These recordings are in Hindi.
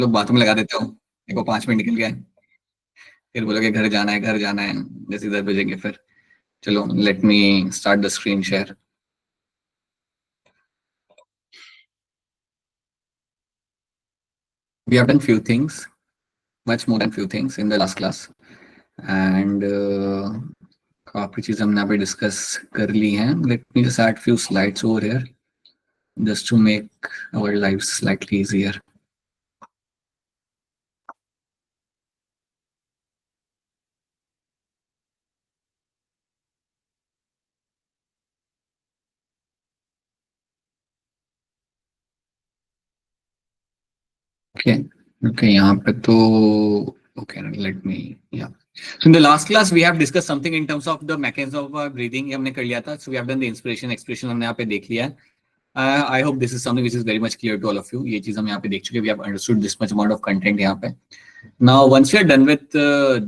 लोग बातों में लगा देते हो, देखो 5 मिनट निकल गए, फिर बोलोगे घर जाना है घर जाना है, जैसे इधर भेजेंगे फिर। चलो let me start the screen share. We have done few things, much more than few things in the last class, and काफी चीज हमने यहाँ पे डिस्कस कर ली हैं. Let me just add few slides over here just to make our lives slightly easier. Okay, okay, यहाँ पे तो okay, let me, yeah. So in the last class we have discussed something in terms of the mechanism of our breathing. ये हमने कर लिया था. So we have done the inspiration, expiration हमने यहाँ पे देख लिया है. I hope this is something which is very much clear to all of you. ये चीज हम यहाँ पे देख चुके हैं. We have understood this much amount of content यहाँ पे. Now once we are done with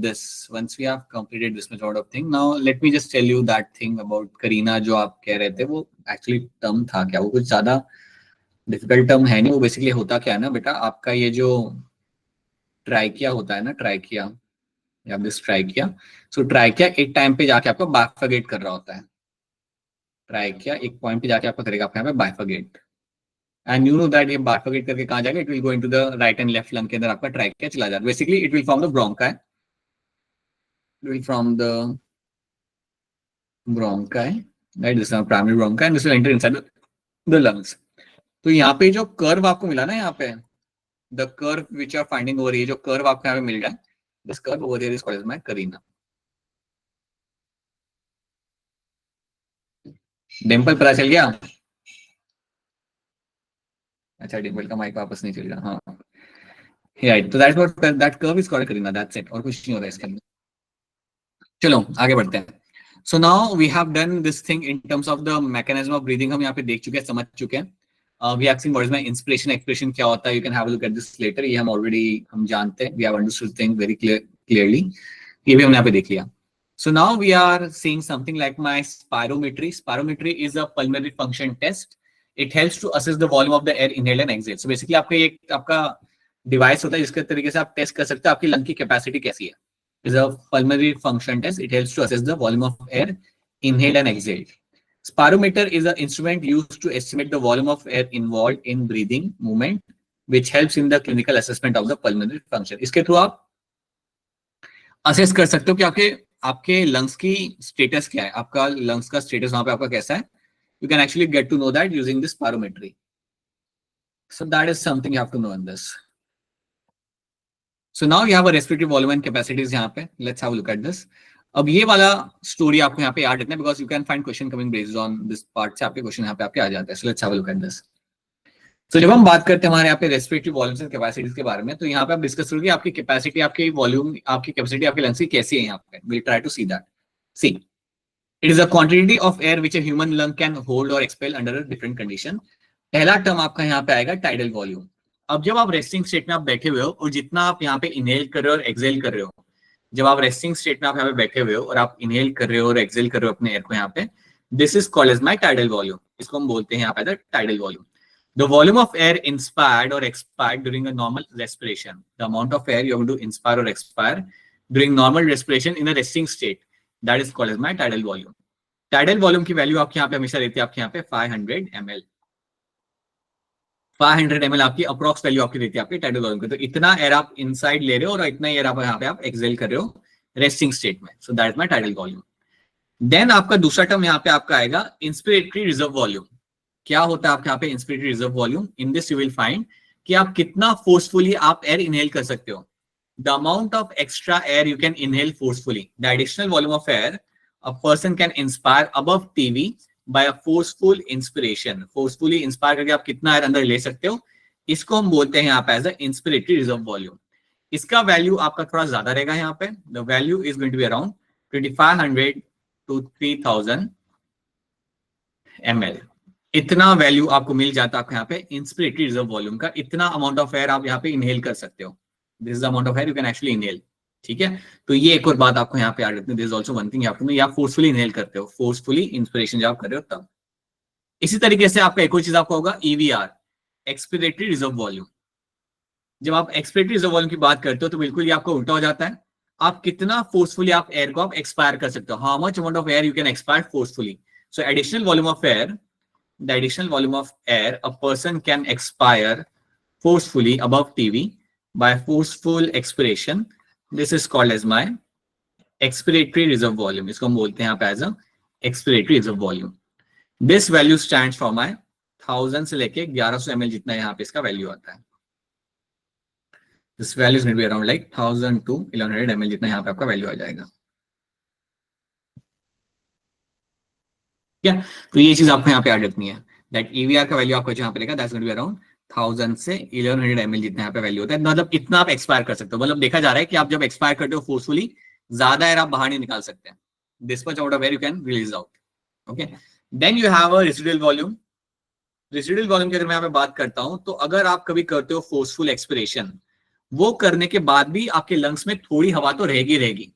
this, once we have completed this much amount of thing, now let me just tell you that thing about Karina जो आप कह रहे थे, वो actually term था क्या? वो कुछ ज्यादा डिफिकल्ट टर्म है नहीं. वो बेसिकली होता क्या है ना बेटा, आपका ये जो ट्राइकिया होता है ना, ट्राइकिया या दिस ट्राइकिया, सो ट्राइकिया एक टाइम पे जाके आपको बाइफरगेट कर रहा होता है. ट्राइकिया एक पॉइंट पे जाके आपका करेगा आपका यहाँ पे bifurcate, and you know that ये बाइफरगेट करके कहाँ जाएगा, it will go into the right and left lung के अंदर आपका ट्राइकिया चला जाता है. Basically it will from the bronchi, it will from the bronchi, right, this is primary bronchi and this will enter inside the lungs. तो यहाँ पे जो कर्व आपको मिला ना, यहाँ पे the curve which you are finding over here, जो curve आपको यहाँ पे मिल रहा है, this curve over here is called as my Karina. Dimple पता चल गया? अच्छा, डिम्पल का माइक वापस नहीं चल रहा. हाँ, राइट. तो that's what that curve is called Kareena. That's it, और कुछ नहीं होता इसके अंदर. चलो आगे बढ़ते हैं. So now we have done this thing in terms of the mechanism of breathing. हम यहाँ पे देख चुके हैं, समझ चुके हैं. We have seen what is my inspiration, expression क्या होता है. You can have a look at this letter. ये हम ऑलरेडी हम जानते हैं. We have understood thing very clearly. ये भी हमने यहाँ पे देख लिया. So now we are seeing something like my spirometry. Spirometry is a pulmonary function test. It helps to assess the volume of the air inhaled and exhaled. So basically आपका ये आपका डिवाइस होता है जिसके तरीके से आप टेस्ट कर सकते हो आपकी लंग की कैपेसिटी कैसी है. Is a pulmonary function test. It helps to assess the volume of air inhaled and exhaled. Spirometer is an instrument used to estimate the volume of air involved in breathing movement, which helps in the clinical assessment of the pulmonary function. इसके थ्रू आप असेस कर सकते हो कि आपके लंग्स की स्टेटस क्या है, आपका लंग्स का स्टेटस वहां पे आपका कैसा है. You can actually get to know that using this spirometry. So that is something you have to know in this. So now you have a respiratory volume and capacities. यहाँ पे let's have a look at this. अब ये वाला स्टोरी आपको यहाँ पे याद रखना है, because you can find question coming based on this part से आपके क्वेश्चन यहाँ पे आपके आ जाते हैं. So let's have a look at this. तो जब हम बात करते हैं हमारे यहाँ पे रेस्पिरेटरी वॉल्यूम्स एंड कैपेसिटीज के बारे में, तो यहाँ पे आप डिस्कस करोगे आपकी कैपेसिटी, आपकी वॉल्यूम, आपकी कैपेसिटी आपके लंग्स की कैसी है. यहाँ पे will try to see that. See, it is a quantity of air which a human lung can hold or expel under a different condition. पहला टर्म आपका यहाँ पे आएगा टाइडल वॉल्यूम. अब जब आप रेस्टिंग स्टेट में आप बैठे हुए हो और जितना आप यहाँ पे इनहेल कर रहे हो और एक्सहेल कर रहे हो, जब आप रेस्टिंग स्टेट में आप यहाँ पे बैठे हुए हो और आप इनहेल कर रहे हो और एक्सहेल कर रहे हो अपने एयर को यहाँ पे, this is called as my tidal volume. इसको हम बोलते हैं यहाँ पे tidal volume. The volume of air inspired or expired during a normal respiration, the amount of air you're going to inspire or expire during normal respiration in a resting state, that is called as my tidal volume. Tidal volume की वैल्यू आपके यहाँ पे हमेशा रहती है आपके यहाँ पे 500 ml. 500 ml आपकी अप्रोक्स वैल्यू आपकी रहती है आपके टाइडल वॉल्यूम की. तो इतना एयर आप इनसाइड ले रहे हो और इतना एयर आप यहाँ पे आप एक्सहेल कर रहे हो रेस्टिंग स्टेट में. So that is my tidal volume. Then आपका दूसरा टर्म यहाँ पे आपका आएगा इंस्पिरेटरी रिजर्व वॉल्यूम. क्या होता है आपके यहाँ पे inspiratory reserve volume? In this you will find कि आप कितना फोर्सफुली आप एयर इनहेल कर सकते हो. The amount of extra air you can inhale forcefully, the additional volume of air a person can inspire above TV by a forceful inspiration. Forcefully inspire करके आप कितना एयर अंदर ले सकते हो, इसको हम बोलते हैं यहाँ पे as a inspiratory reserve volume. इसका वैल्यू आपका थोड़ा ज्यादा रहेगा यहाँ पे. The value is going to be around 2500 to 3000 ml. इतना वैल्यू आपको मिल जाता है आपके यहाँ पे इंस्पिरेटरी रिजर्व वॉल्यूम का. इतना अमाउंट ऑफ एयर आप यहाँ पे इनहेल कर सकते हो. This is the amount of air you can actually inhale. ठीक है, तो ये एक और बात आपको यहाँ पे याद रखनी है. This is also one thing आपको, या फोर्सफुली इनहेल करते हो, फोर्सफुली इंस्पिरेशन जब आप कर रहे हो तब. इसी तरीके से आपका एक और चीज आपको होगा ईवीआर, एक्सपिरेटरी रिजर्व वॉल्यूम. जब आप एक्सपिरेटरी रिजर्व वॉल्यूम की बात करते हो तो बिल्कुल ये आपको उल्टा हो जाता है। आप कितना फोर्सफुली आप एयर को आप एक्सपायर कर सकते हो, how much amount of air you can expire forcefully. So additional volume of air, the additional volume of air a person can expire forcefully above TV by forceful expiration, this is called as my expiratory reserve volume। इसको हम बोलते हैं यहाँ पे as a expiratory reserve volume। this value stands for my 1000 से लेके 1100 ml जितना यहाँ पे इसका वैल्यू आता है। this value is going to be around like 1000 to 1100 ml जितना यहाँ पे आपका वैल्यू आ जाएगा। क्या, तो ये चीज आपको यहाँ पे याद रखनी है, दैट ईवीआर का वैल्यू आपको यहाँ पे लेगा, that's going to be around 1000 से 1100 ml जितना यहाँ पे वैल्यू होता है। मतलब इतना आप एक्सपायर कर सकते हो, मतलब देखा जा रहा है कि आप जब एक्सपायर करते हो फोर्सफुली, ज्यादा एयर आप बाहर नहीं निकाल सकते हैं। This much out of air you can release out. Okay, then you have a residual volume. Residual volume की अगर मैं यहाँ पे बात करता हूँ, तो अगर आप कभी करते हो फोर्सफुल एक्सपिरेशन, वो करने के बाद भी आपके लंग्स में थोड़ी हवा तो रहेगी।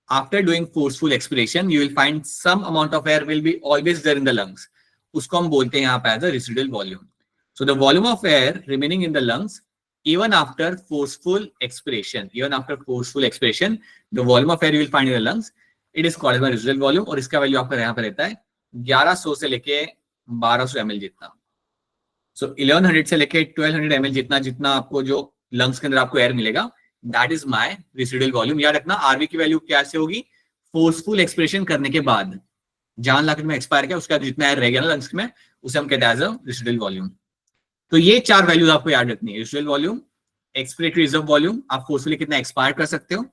After doing forceful expiration, you will find some amount of air will be always there in the lungs. उसको हम बोलते हैं यहाँ पे as a residual volume. So the volume of air remaining in the lungs even after forceful expiration, the volume of air you will find in the lungs, it is called as a residual volume। और इसका वैल्यू आपका यहाँ पे रहता है 1100 से लेके 1200 ml जितना। So 1100 से लेके 1200 ml जितना आपको जो लंग्स के अंदर आपको एयर मिलेगा, that is my residual volume. याद रखना आरवी की वैल्यू कैसे होगी, फोर्सफुल एक्सप्रेशन करने के बाद जान लाकर में एक्सपायर किया, उसका जितना एयर रह गया ना लंग्स में, उसे हम कहते हैं एज अ रेसिडुअल वॉल्यूम। तो ये चार वैल्यूज आपको याद रखनी है, residual volume, expiratory reserve volume, आप फोर्सफुली कितना एक्सपायर कर सकते हो,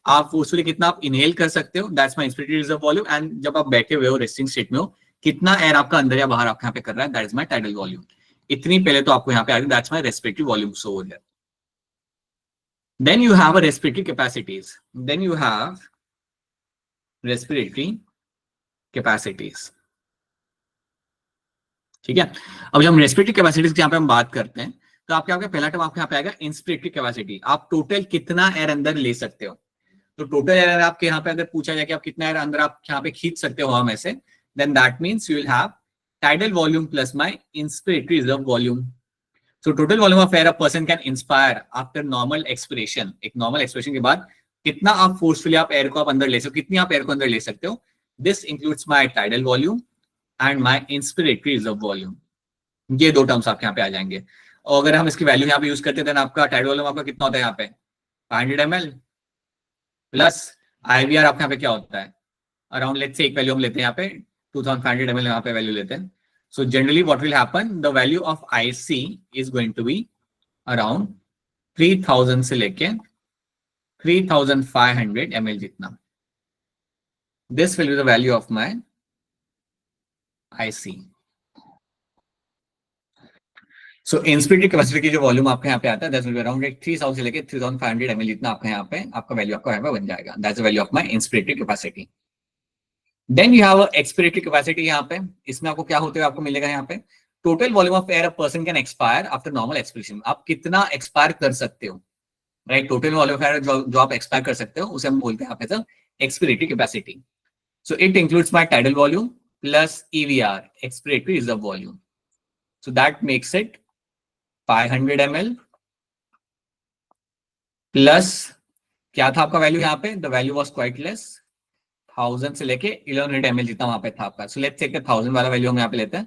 आप फोर्सफुली कितना आप इनहेल कर सकते हो, that's my expiratory reserve volume, and जब आप बैठे हुए हो रेस्टिंग स्टेट में हो, कितना एयर आपका अंदर या बाहर आपके यहाँ पे कर रहा है, that is my tidal volume. इतनी पहले तो आपको यहाँ पे आ गई, that's my respiratory volume. So over. Then you have a respiratory capacities. ठीक है, अब जब हम रेस्पिरेटरी कैपेसिटीज की यहाँ पे हम बात करते हैं, तो आपके आपका पहला टर्म आपके यहाँ पे आएगा इंस्पिरेटरी कैपेसिटी। आप टोटल कितना एयर अंदर ले सकते हो। तो टोटल एयर आपके यहाँ पे अगर पूछा जाए कि आप कितना एयर अंदर आप यहाँ पे खींच सकते हो हवा में से, then that means you will have tidal volume plus my inspiratory reserve volume. So total volume of air a person can inspire after normal expiration, एक normal expiration के बाद कितना आप forcefully आप air को आप अंदर ले सकते हो, कितनी आप air को अंदर ले सकते हो। This includes my tidal volume and my inspiratory reserve volume। ये दो टर्म्स आपके यहाँ पे आ जाएंगे। और अगर हम इसकी वैल्यू यहाँ पे यूज करते हैं, then आपका tidal volume आपका कितना होता है यहाँ पे 500 ml प्लस IVR आपके यहाँ पे क्या होता है अराउंड, लेट्स से एक वैल्यू हम लेते हैं यहाँ पे 2500 ml यहाँ पे वैल्यू लेते हैं। So generally what will happen, the value of IC is going to be around 3000 से लेके 3500 ml जितना। This will be the value of my IC। So inspiratory capacity की जो वॉल्यूम आपके यहाँ पे आता है, that will be around 3000 से लेके 3500 ml जितना आपका यहाँ पे आपका वैल्यू आपका यहाँ पे बन जाएगा। That's the value of my inspiratory capacity. Then you have expiratory capacity. यहाँ पे इसमें आपको क्या होते हुए आपको मिलेगा यहाँ पे total volume of air a person can expire after normal expiration. आप कितना एक्सपायर कर सकते हो, right. Total volume of air जो आप एक्सपायर कर सकते हो उसे हम बोलते हैं यहाँ पे expiratory capacity. So it includes my tidal volume plus EVR, expiratory reserve volume. So that makes it 500 ml plus क्या था आपका वैल्यू यहाँ पे, the value was quite less, 1000 से लेके 1100 ml जितना वहां पे था आपका। सो लेट्स टेक द 1000 वाला वैल्यू हम यहाँ पे लेते हैं।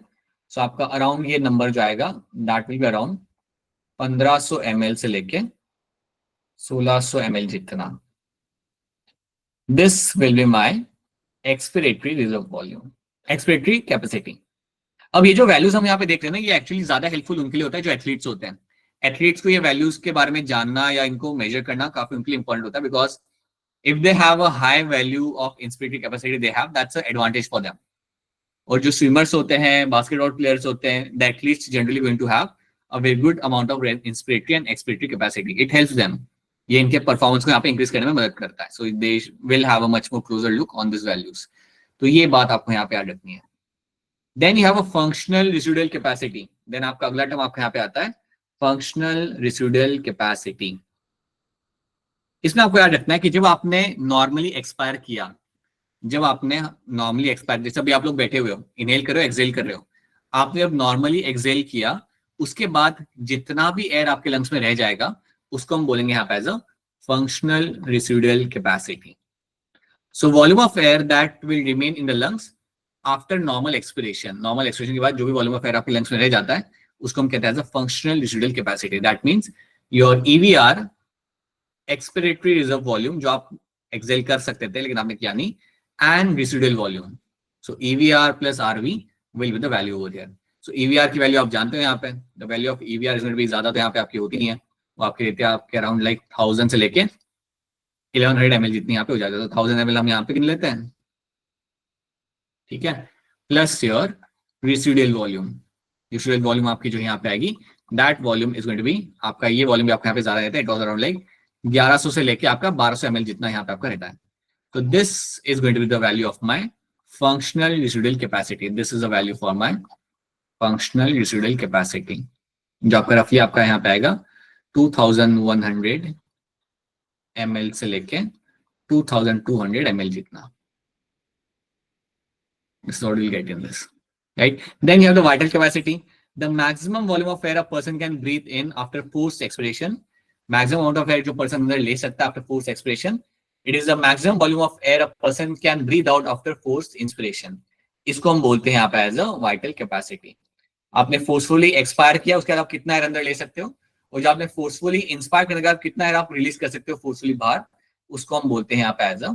सो आपका अराउंड ये नंबर जो आएगा that will be around 1500 ml से लेके 1600 ml जितना। This will be my expiratory reserve volume, expiratory capacity. अब ये जो वैल्यूज हम यहाँ पे देख रहे हैं ना, ये एक्चुअली ज्यादा हेल्पफुल उनके लिए होता है जो एथलीट्स होते हैं। एथलीट्स को ये वैल्यूज के बारे में जानना या इनको मेजर करना काफी उनके लिए इंपॉर्टेंट होता है, because if they have a high value of inspiratory capacity they have, that's an advantage for them। और जो स्विमर्स होते हैं, बास्केटबॉल प्लेयर्स होते हैं, the athletes generally going to have a very good amount of inspiratory and expiratory capacity। it helps them, ये इनके परफॉर्मेंस को यहाँ पे इंक्रीज करने में मदद करता है। so they will have a much more closer look on these values। तो ये बात आपको यहाँ पे याद रखनी है। then you have a functional residual capacity। then आपका अगला टर्म आपके यहाँ पे आता है functional residual capacity। इसमें आपको याद रखना है कि जब आपने नॉर्मली एक्सपायर किया, जैसे अभी आप लोग बैठे हुए हो, इनहेल कर रहे हो, एक्सहेल कर रहे हो, आपने जब नॉर्मली एक्सहेल किया उसके बाद जितना भी एयर आपके लंग्स में रह जाएगा उसको हम बोलेंगे यहाँ पे as a functional residual capacity. So volume of air that will remain in the lungs after normal expiration. Normal expiration के बाद जो भी वॉल्यूम ऑफ एयर आपके लंग्स में रह जाता है उसको हम कहते हैं as a functional residual capacity. That means your EVR, expiratory reserve volume, जो आप एक्सेल कर सकते थे लेकिन आपने किया नहीं, and residual volume. So EVR plus RV will be the value over here. So EVR की वैल्यू आप जानते हो यहाँ पे, the value of EVR is going to be ज्यादा तो यहाँ पे आपकी होती नहीं है, वो आपके रहते हैं आपके अराउंड लाइक 1000 से लेके 1100 ml जितनी यहाँ पे हो जाता है. तो 1000 ml हम यहाँ पे गिन लेते हैं, ठीक है, plus your residual volume. Residual volume आपकी जो यहाँ पे आएगी, that volume is going to be, आपका ये वॉल्यूम भी आपका यहाँ पे ज्यादा रहता है. इट वाज अराउंड लाइक 1100 से लेके आपका 1200 ml जितना यहाँ पे आपका रहता है. तो this is going to be the value of my functional residual capacity. This is the value for my functional residual capacity, जो आपका रफली आपका यहाँ पे आएगा 2100 ml से लेके 2200 ml जितना. This is what we'll get in this, right? Then you have the vital capacity, the maximum volume of air a person can breathe in after forced expiration. Maximum amount of air जो person अंदर ले सकता है after forced expiration. It is the maximum volume of air a person can breathe out after forced inspiration. इसको हम बोलते हैं यहाँ पे as a vital capacity. आपने फोर्सफुली एक्सपायर किया, उसके बाद आप कितना एयर अंदर ले सकते हो, और जब आपने फोर्सफुली इंस्पायर करने के बाद कितना एयर आप रिलीज कर सकते हो फोर्सफुली बाहर, उसको हम बोलते हैं यहाँ पे as a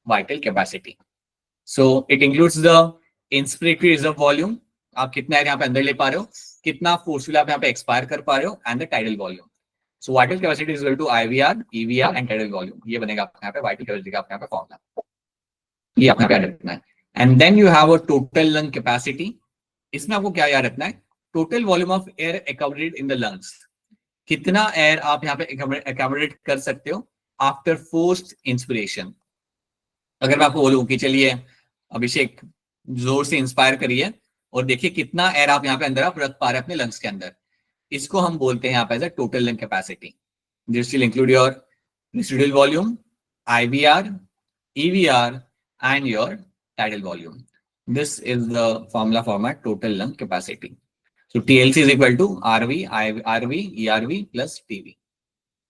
vital capacity. So it includes the inspiratory reserve volume, आप कितना एयर यहाँ पे अंदर ले पा रहे हो, कितना फोर्सफुली आप यहाँ पे एक्सपायर कर पा रहे हो, and the tidal volume. So vital capacity is equal to IVR, EVR and tidal volume. ये बनेगा आपका यहाँ पे वाइटल कैपेसिटी का आपका यहाँ पे फॉर्मूला, ये आपका याद रखना है. And then you have a total lung capacity. इसमें आपको क्या याद रखना है, total volume of air accumulated in the lungs, कितना एयर आप यहाँ पे एक्युमुलेट कर सकते हो आफ्टर फोर्स्ड इंस्पिरेशन. अगर मैं आपको बोलूं कि चलिए अभिषेक जोर से इंस्पायर करिए और देखिए कितना एयर आप यहाँ पे अंदर आप रख पा रहे हैं अपने लंग्स के अंदर, इसको हम बोलते हैं यहाँ पे as a total lung capacity. This will include your residual volume, IVR, EVR and your tidal volume. This is the formula for my total lung capacity. So TLC is equal to RV, RV, ERV plus TV.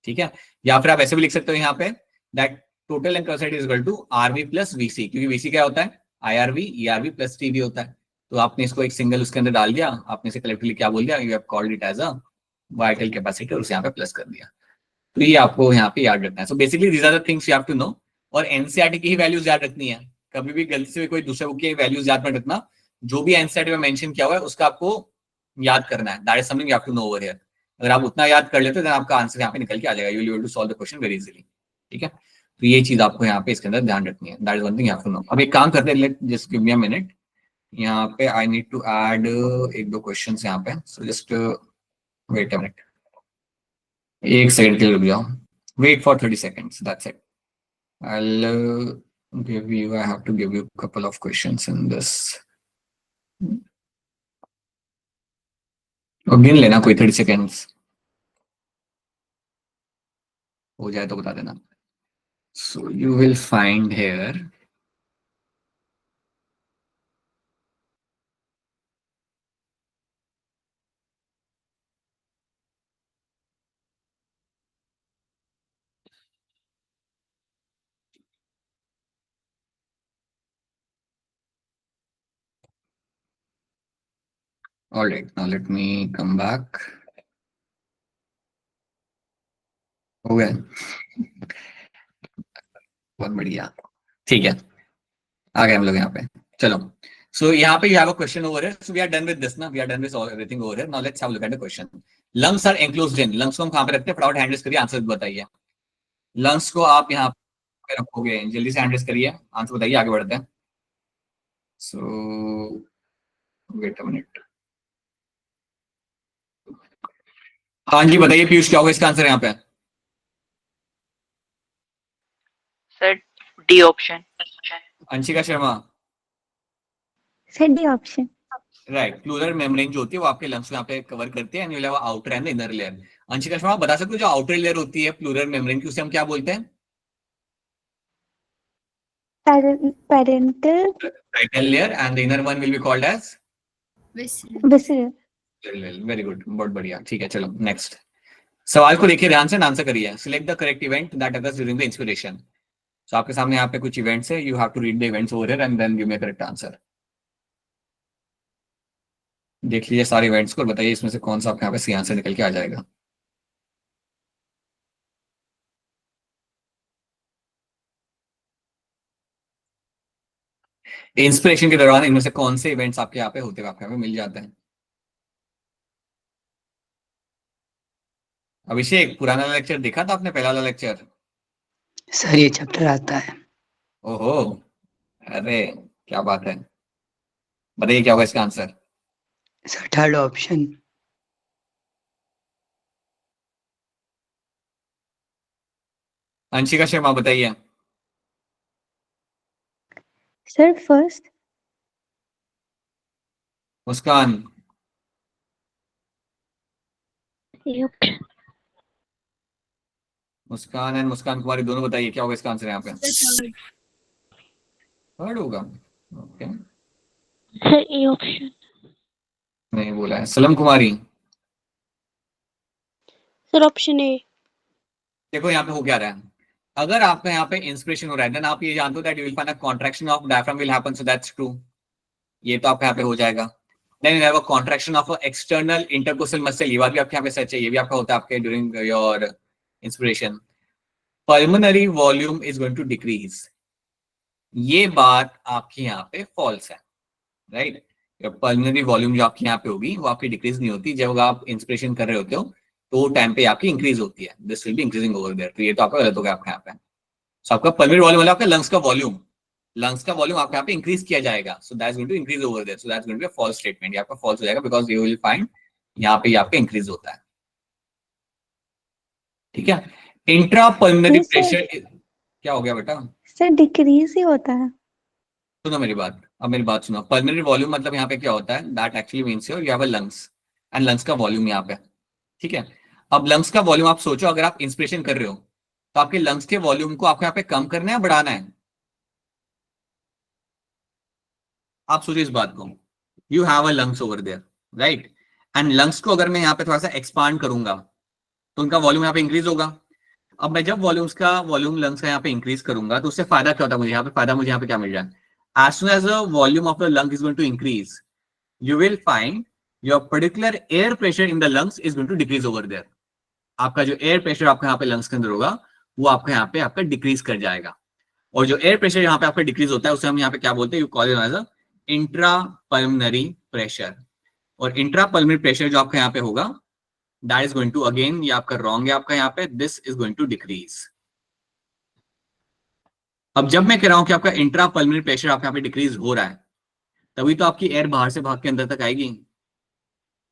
ठीक है, या फिर आप ऐसे भी लिख सकते हो यहाँ पे that total lung capacity is equal to RV plus VC, क्योंकि VC क्या होता है, IRV, ERV plus TV होता है. तो आपने इसको एक सिंगल उसके अंदर डाल दिया, आपने इसे कलेक्टिवली क्या बोल दिया, you have called it as a vital capacity और उसे यहाँ पे प्लस कर दिया. तो ये आपको यहाँ पे याद रखना है. So basically these are the things you have to know. और NCERT की ही वैल्यूज याद रखनी है, कभी भी गलती से कोई दूसरे बुक की वैल्यूज याद मत रखना. जो भी एनसीईआरटी में मेंशन किया हुआ है उसका आपको याद करना है. That is something you have to know over here. अगर आप उतना याद कर लेते हो तो आपका आंसर यहाँ पे निकल के आ जाएगा. You will be able to solve the question very easily. ठीक है, तो ये चीज आपको यहाँ पे इसके अंदर ध्यान रखनी है. That is one thing you have to know. अब एक काम करते हैं, let just give me a minute. यहाँ पे आई नीड टू ऐड एक दो क्वेश्चंस यहाँ पे. So just wait a minute, एक सेकंड के लिए रुक जाओ. Wait for 30 seconds. That's it. I'll give you, I have to give you a couple of questions in this. और गिन लेना कोई 30 seconds हो जाए तो बता देना. So you will find here all right. Now let me come back. हो गया, बहुत बढ़िया. ठीक है, आ गए हम लोग यहाँ पे. चलो, so यहाँ पे you have a question over here. So we are done with this ना, we are done with everything over here. Now let's have a look at the question. Lungs are enclosed in. Lungs को हम कहाँ पे रखते हैं, फटाफट हैंड रेज करिए, आंसर बताइए. लंग्स को आप यहाँ पे रखोगे, जल्दी से हैंड रेज करिए, आंसर बताइए, आगे बढ़ते हैं. सो वेट अ मिनट. हाँ जी बताइए पीयूष, क्या होगा इसका आंसर यहाँ पे. Sir D option. Anshika Sharma, sir D option. Right. Pleural membrane जो होती है वो आपके लंग्स को यहाँ पे कवर करती है, and outer and inner layer. Anshika Sharma बता सकते हो जो आउटर लेयर होती है प्लूरल मेम्ब्रेन की, उसे हम क्या बोलते हैं. Parietal layer. And the inner one will be called as visceral. Very good, बहुत बढ़िया. ठीक है, चलो नेक्स्ट. सवाल को देखिए ध्यान से, आंसर करिए। Select the correct event that occurs during the inspiration. So आपके सामने यहाँ पे कुछ इवेंट्स है, you have to read the events over here and then give me correct answer. देख लीजिए सारे इवेंट्स को और बताइए इसमें से कौन सा आपके यहाँ पे सही आंसर निकल के आ जाएगा। इंस्पिरेशन के दौरान इनमें से कौन से इवेंट्स आपके यहाँ पे होते हुए आपके यहाँ पे मिल जाते हैं। अभिषेक, पुराना लेक्चर देखा था आपने, पहला वाला लेक्चर? सर ये चैप्टर आता है। ओहो, अरे क्या बात है। बताइए क्या होगा इसका answer. Sir third option. Anshika Sharma बताइए। Sir first. Muskan. A option. Muskan and Muskan Kumari दोनों बताइए क्या होगा इसका आंसर यहाँ पे। थर्ड होगा, ओके। Sir A option. नहीं बोला है। सलम कुमारी। Sir option A. देखो यहाँ पे हो क्या रहा है, अगर आपका यहाँ पे इंस्पिरेशन हो रहा है देन आप ये जानते हो that you will find a contraction of diaphragm will happen, so that's true. ये तो आपका यहाँ पे हो जाएगा। Then you have a contraction of external intercostal muscle, ये बात भी आपके यहाँ पे सच है, ये भी आपका होता है आपके during your inspiration. Pulmonary volume is going to decrease, ये बात आपकी यहाँ पे फॉल्स है, राइट। पल्मोनरी वॉल्यूम जो आपकी यहाँ पे होगी वो आपकी डिक्रीज नहीं होती, जब आप इंस्पिरेशन कर रहे होते हो तो टाइम पे आपकी इंक्रीज होती है, this will be increasing over there. तो ये तो आपका गलत हो गया आपके यहाँ पे। सो आपका पल्मोनरी वॉल्यूम मतलब आपका लंग्स का वॉल्यूम, लंग्स का वॉल्यूम आपके यहाँ पे इंक्रीज किया जाएगा, so that's going to increase over there, so that's going to be a false statement. ये आपका फॉल्स हो जाएगा बिकॉज यू विल फाइंड यहाँ पे आपका इंक्रीज होता है, ठीक है। Intra pulmonary Yes, sir. Pressure क्या हो गया बेटा? सर डिक्रीज ही होता है। सुनो मेरी बात, अब मेरी बात सुनो। पल्मोनरी वॉल्यूम मतलब यहाँ पे क्या होता है, that actually means you have a lungs and lungs का वॉल्यूम यहाँ पे, ठीक है। अब लंग्स का वॉल्यूम आप सोचो, अगर आप इंस्पिरेशन कर रहे हो तो आपके लंग्स के वॉल्यूम को आपको यहाँ पे कम करना है बढ़ाना है? आप सोचिए इस बात को। You have a lungs over there, right, and lungs को अगर मैं यहाँ पे थोड़ा सा एक्सपांड करूंगा तो उनका वॉल्यूम यहाँ पे इंक्रीज होगा। अब मैं जब वॉल्यूम लंग्स का यहाँ पे इंक्रीज करूंगा तो उससे फायदा क्या होता है मुझे यहाँ पे? फायदा मुझे यहाँ पे क्या मिल रहा है? As soon as the volume of the lung is going to increase, you will find your particular air pressure in the lungs is going to decrease over there. आपका जो एयर प्रेशर आपका यहाँ पे लंग्स के अंदर होगा वो आपका यहाँ पे आपका डिक्रीज कर जाएगा, और जो एयर प्रेशर यहाँ पे आपका डिक्रीज होता है उसे हम यहाँ पे क्या बोलते हैं? You call it as a intra pulmonary pressure. और इंट्रा पल्मोनरी प्रेशर जो आपका यहाँ पे होगा that is going to, again ये आपका रॉन्ग है आपका यहाँ पे, this is going to decrease. अब जब मैं कह रहा हूं कि आपका इंट्रा पल्मोनरी प्रेशर आपका यहाँ पे डिक्रीज हो रहा है तभी तो आपकी एयर बाहर से भाग के अंदर तक आएगी।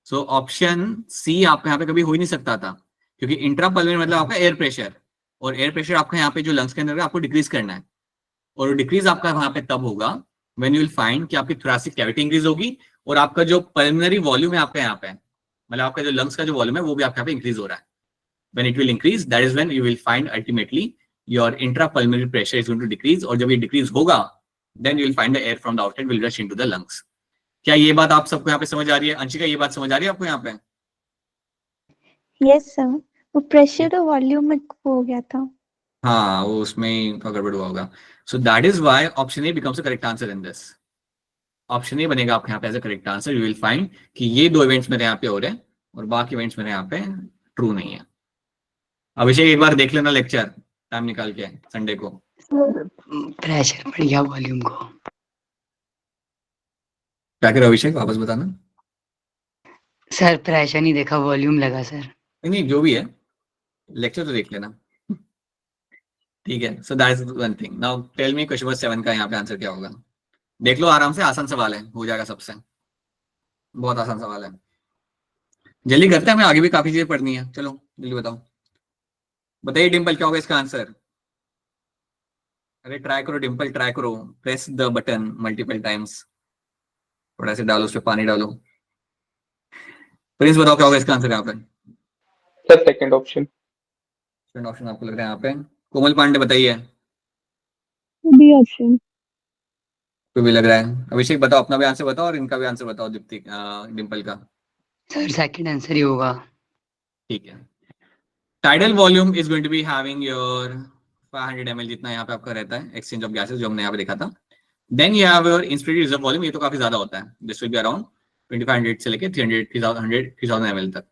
सो ऑप्शन सी आपका यहाँ पे कभी हो ही नहीं सकता था, क्योंकि इंट्रापल्मोनरी मतलब आपका एयर प्रेशर, और एयर प्रेशर आपका यहाँ पे जो लंग्स के अंदर है आपको डिक्रीज करना है, और डिक्रीज आपका वहां पे तब होगा व्हेन यू विल फाइंड कि आपकी थोरेसिक कैविटी इंक्रीज होगी और आपका जो पल्मोनरी वॉल्यूम है आपका यहाँ पे, मतलब आपका जो लंग्स का जो वॉल्यूम है वो भी आपके यहाँ पे इंक्रीज हो रहा है। When it will increase that is when you will find ultimately your intrapulmonary pressure is going to decrease, और जब ये डिक्रीज होगा then you will find the air from the outside will rush into the lungs. क्या ये बात आप सबको यहाँ पे समझ आ रही है? अंशिका ये बात समझ आ रही है आपको यहाँ पे? यस सर, वो प्रेशर और वॉल्यूम में हो गया था। हाँ वो उसमें ही गड़बड़ हुआ होगा। So that is why option A becomes a correct answer in this. Option A बनेगा आपके यहाँ पे as a correct answer. You will find कि ये दो इवेंट्स मेरे यहाँ पे हो रहे हैं और बाकी इवेंट्स मेरे यहाँ पे ट्रू नहीं है। अभिषेक एक बार देख लेना लेक्चर टाइम निकाल के संडे को। प्रेशर बढ़ गया वॉल्यूम को। क्या कह रहे हो अभिषेक, वापस बताना। सर प्रेशर नहीं देखा, वॉल्यूम लगा सर। नहीं जो भी है लेक्चर तो देख लेना, ठीक है। So that is one thing. Now tell me question number 7 का यहाँ पे आंसर क्या होगा? देख लो आराम से, आसान सवाल है, हो जाएगा सबसे, बहुत आसान सवाल है। जल्दी करते हैं, हमें आगे भी काफी चीजें पढ़नी है। चलो जल्दी बताओ, बताइए डिम्पल क्या होगा इसका आंसर? अरे ट्राई करो डिम्पल, ट्राई करो, press the button multiple times, थोड़ा से डालो, उस पर पानी डालो। प्रिंस बताओ क्या होगा इसका आंसर यहाँ पे? Sir second option. Second option आपको लग रहा है यहाँ पे? कोमल पांडे बताइए। B option. कोई भी लग रहा है? अभिषेक बताओ, अपना भी आंसर बताओ और इनका भी आंसर बताओ, दीप्ति डिम्पल का। सर सेकंड आंसर ही होगा। ठीक है, tidal volume is going to be having your 500 ml जितना यहाँ पे आपका रहता है एक्सचेंज ऑफ गैसेस, जो हमने यहाँ पे देखा था. Then you have your inspirated reserve volume, ये तो काफी ज्यादा होता है. दिस विल बी अराउंड 2500 से लेके 3000 ml तक.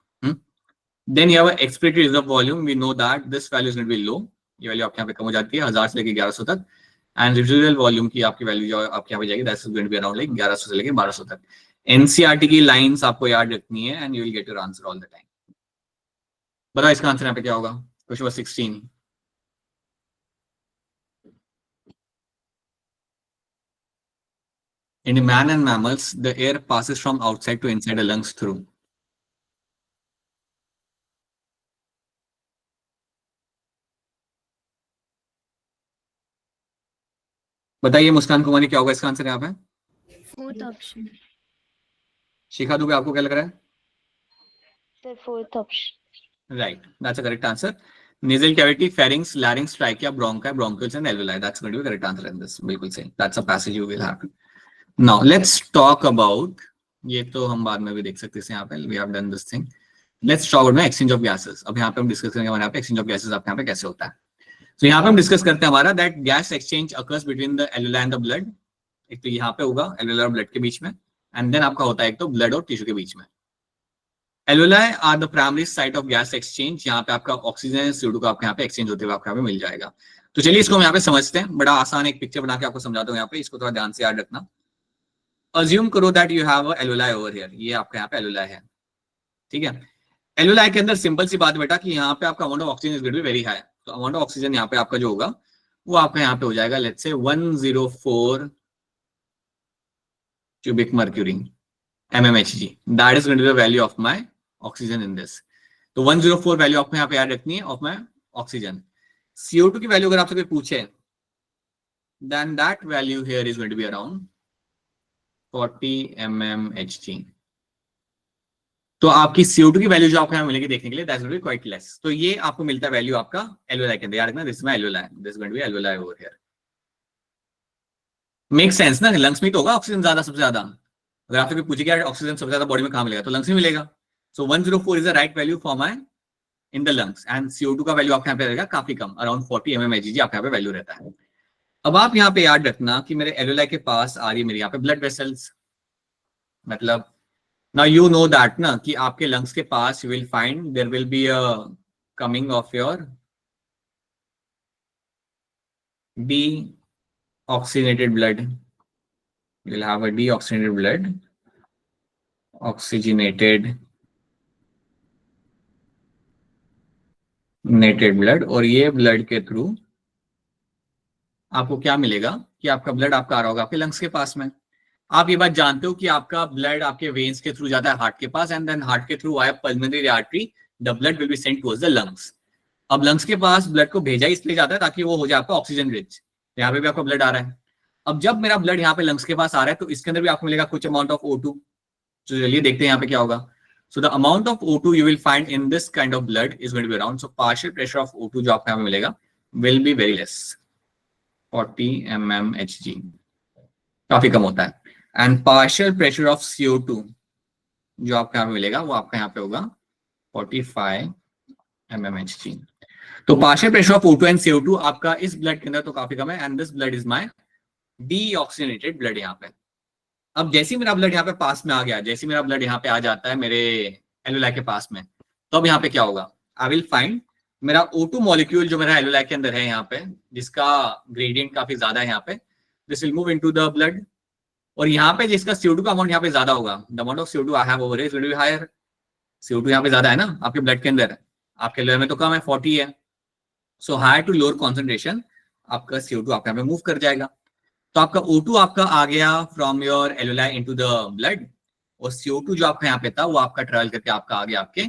Then you have expirated reserve volume, we know that this value is going to be low. ये वैल्यू आपके यहाँ पे कम हो जाती है 1000 से लेके 1100 तक. एंड रिजिडुअल वॉल्यूम की आपकी वैल्यू जो आपके यहाँ पे जाएगी that is going to be around like 1100 से लेके 1200 तक. एनसीईआरटी की लाइंस आपको याद रखनी है and you will get your answer all the time. बताओ इसका आंसर यहाँ पे क्या होगा? Question number 16. In man and mammals, the air passes from outside to inside the lungs through. बताइए मुस्कान कुमारी, क्या होगा इसका आंसर यहाँ पे? Fourth option. शिखा दुबे, आपको क्या लग रहा है? Sir fourth option. Right, that's a correct answer. Nasal cavity, pharynx, larynx, trachea, bronchi, bronchioles, and alveoli. That's going to be the correct answer in this. बिल्कुल सही. That's a passage you will have. Now let's talk about, ये तो हम बाद में भी देख सकते हैं यहाँ पे. We have done this thing. Let's talk about exchange of gases. अब यहाँ पे हम डिस्कस करेंगे हमारे यहाँ पे exchange of gases आपके यहाँ पे कैसे होता है. तो यहाँ पे हम डिस्कस करते हैं हमारा that gas exchange occurs between the alveoli and the blood. एक तो यहाँ पे होगा alveoli और blood के बीच में, and then आपका होता है एक तो blood और टिश्यू के बीच में. Alveoli are the primary site of gas exchange. यहाँ पे आपका ऑक्सीजन CO2 का आपके यहाँ पे एक्सचेंज होते हुए आपके यहाँ पे मिल जाएगा. तो चलिए इसको हम यहाँ पे समझते हैं. बड़ा आसान एक पिक्चर बना के आपको समझाता हूँ यहाँ पे, इसको थोड़ा ध्यान से याद रखना. Assume करो that you have a alveoli over here. ये आपका यहाँ पे alveoli है, ठीक है. Alveoli के अंदर सिंपल सी बात बेटा कि यहाँ पे आपका amount of oxygen is going to be very high. तो अमाउंट ऑफ ऑक्सीजन यहाँ पे आपका जो होगा वो आपका यहाँ पे हो जाएगा let's say 104 cubic mercury mmHg. That is going to be the value of my oxygen in this. तो 104 वैल्यू आपको यहाँ पे याद रखनी है ऑफ माय ऑक्सीजन. CO2 की वैल्यू अगर आपसे कोई पूछे then that value here is going to be around 40 mmHg. तो आपकी CO2 की वैल्यू जो आपको यहाँ मिलेगी देखने के लिए that's going to be quite less. तो ये आपको मिलता है वैल्यू आपका alveoli के अंदर. याद रखना दिस में alveoli, this going to be alveoli over here. Make sense ना, लंग्स में तो होगा ऑक्सीजन ज्यादा, सबसे ज्यादा. अगर आपसे कोई पूछे कि यार ऑक्सीजन सबसे ज्यादा बॉडी में कहाँ मिलेगा, तो लंग्स में मिलेगा. सो 104 is the right value for my in the lungs. And CO2 का वैल्यू आपके यहाँ पे रहेगा काफी कम, अराउंड 40 mmHg आपके यहाँ पे वैल्यू रहता है. अब आप यहाँ पे याद रखना कि मेरे alveoli के पास आ रही है मेरे यहाँ पे ब्लड वेसल्स. मतलब now you know that ना कि आपके लंग्स के पास you will find there will be a coming of your deoxygenated blood. You will have a deoxygenated blood, oxygenated blood. और ये ब्लड के थ्रू आपको क्या मिलेगा कि आपका ब्लड आपका आ रहा होगा आपके लंग्स के पास में. आप ये बात जानते हो कि आपका ब्लड आपके वेन्स के थ्रू जाता है हार्ट के पास, एंड देन हार्ट के through via pulmonary artery the blood will be sent towards the lungs. अब लंग्स के पास ब्लड को भेजा इसलिए जाता है ताकि वो हो जाए आपका ऑक्सीजन रिच. यहाँ पे भी आपका ब्लड आ रहा है. अब जब मेरा ब्लड यहाँ पे लंग्स के पास आ रहा है तो इसके अंदर भी आपको मिलेगा कुछ अमाउंट ऑफ O2. तो चलिए देखते हैं यहाँ पे क्या होगा. So the amount of O2 you will find in this kind of blood is going to be around, so partial pressure of O2 जो आपको यहाँ पे मिलेगा will be very less, 40 mmHg, काफी कम होता है. And partial pressure of CO2 जो आपको यहाँ पे मिलेगा वो आपका यहाँ पे होगा 45 mmHg. तो partial pressure of O2 and CO2 आपका इस ब्लड के अंदर तो काफी कम है, and this blood is my deoxygenated blood यहाँ पे. अब जैसे मेरा ब्लड यहाँ पे पास में आ गया, जैसे मेरा ब्लड यहाँ पे आ जाता है मेरे alveoli के पास में, तो अब यहाँ पे क्या होगा, आई विल फाइंड मेरा O2 मॉलिक्यूल जो मेरा alveoli के अंदर है यहाँ पे, जिसका ग्रेडियंट काफी ज्यादा है यहाँ पे, this will move into the blood. और यहाँ पे जिसका CO2 का अमाउंट यहाँ पे ज्यादा होगा, the amount of CO2 I have over here is going to be higher. CO2 यहाँ पे ज्यादा है ना आपके ब्लड के अंदर, आपके alveoli में तो कम है, 40 है. So higher to lower concentration आपका CO2 आपके यहाँ पे मूव कर जाएगा. तो आपका O2 आपका आ गया from your alveoli into the blood, और CO2 जो आपका यहाँ पे था वो आपका ट्रेवल करके आपका आ गया आपके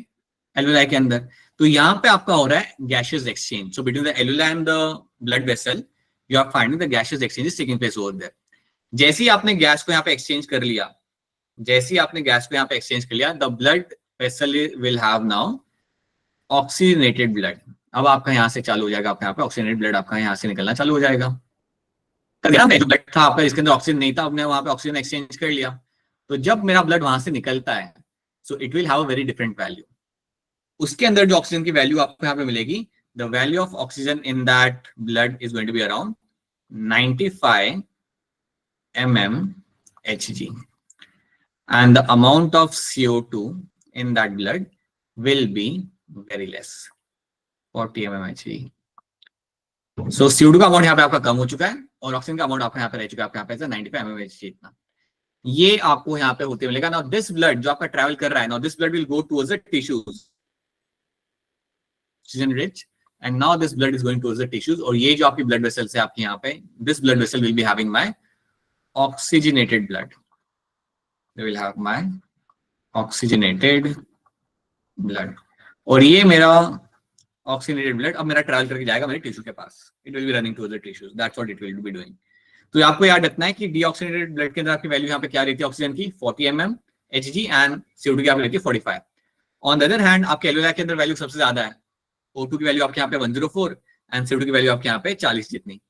alveoli के अंदर. तो यहाँ पे आपका हो रहा है gaseous exchange. So between the alveoli and the blood vessel, you are finding the gaseous exchange is taking place over there. जैसे ही आपने गैस को यहाँ पे एक्सचेंज कर लिया, जैसे ही आपने गैस को यहाँ पे एक्सचेंज कर लिया, the blood vessel will have now oxygenated blood. अब आपका यहाँ से चालू हो जाएगा, आपका यहाँ पे ऑक्सीजनेटेड ब्लड आपका यहाँ से निकलना चालू हो जाएगा. ब्लड था आपका इसके अंदर ऑक्सीजन नहीं था, आपने वहां पे ऑक्सीजन एक्सचेंज कर लिया. तो जब मेरा ब्लड वहां से निकलता है, so it will have a very different value. उसके अंदर जो ऑक्सीजन की वैल्यू आपको यहाँ पे मिलेगी, the value of oxygen in that blood is going to be around 95 mmHg, and the amount of CO2 in that blood will be very less, 40 mmHg. So CO2 का अमाउंट यहाँ पे आपका कम हो चुका है और ऑक्सीजन का अमाउंट आपका यहाँ पे रह चुका है, आपका यहाँ पे 95 mmHg इतना, ये आपको यहाँ पे होते मिलेगा। नाउ दिस ब्लड जो आपका ट्रैवल कर रहा है, now this blood will go towards the tissues, oxygen rich, and now this blood is going towards the tissues, और ये जो आपकी ब्लड वेसल्स है आपके यहाँ पे, this blood vessel will be having my oxygenated blood. They will have my oxygenated blood. और ये मेरा oxygenated blood अब मेरा ट्रैवल करके जाएगा मेरे टिश्यू के पास. It will be running towards the tissues. That's what it will be doing. तो आपको याद रखना है कि डीऑक्सीजनेटेड ब्लड के अंदर आपकी वैल्यू यहाँ पे क्या रहती है ऑक्सीजन की, 40 mmHg, एंड CO2 की आपकी रहती है 45. ऑन द अदर हैंड आपके एल्वेलाई के अंदर वैल्यू सबसे ज्यादा है, O2 की वैल्यू आपके यहाँ पे 104 एंड CO2 की वैल्यू आपके यहाँ पे 40 जितनी.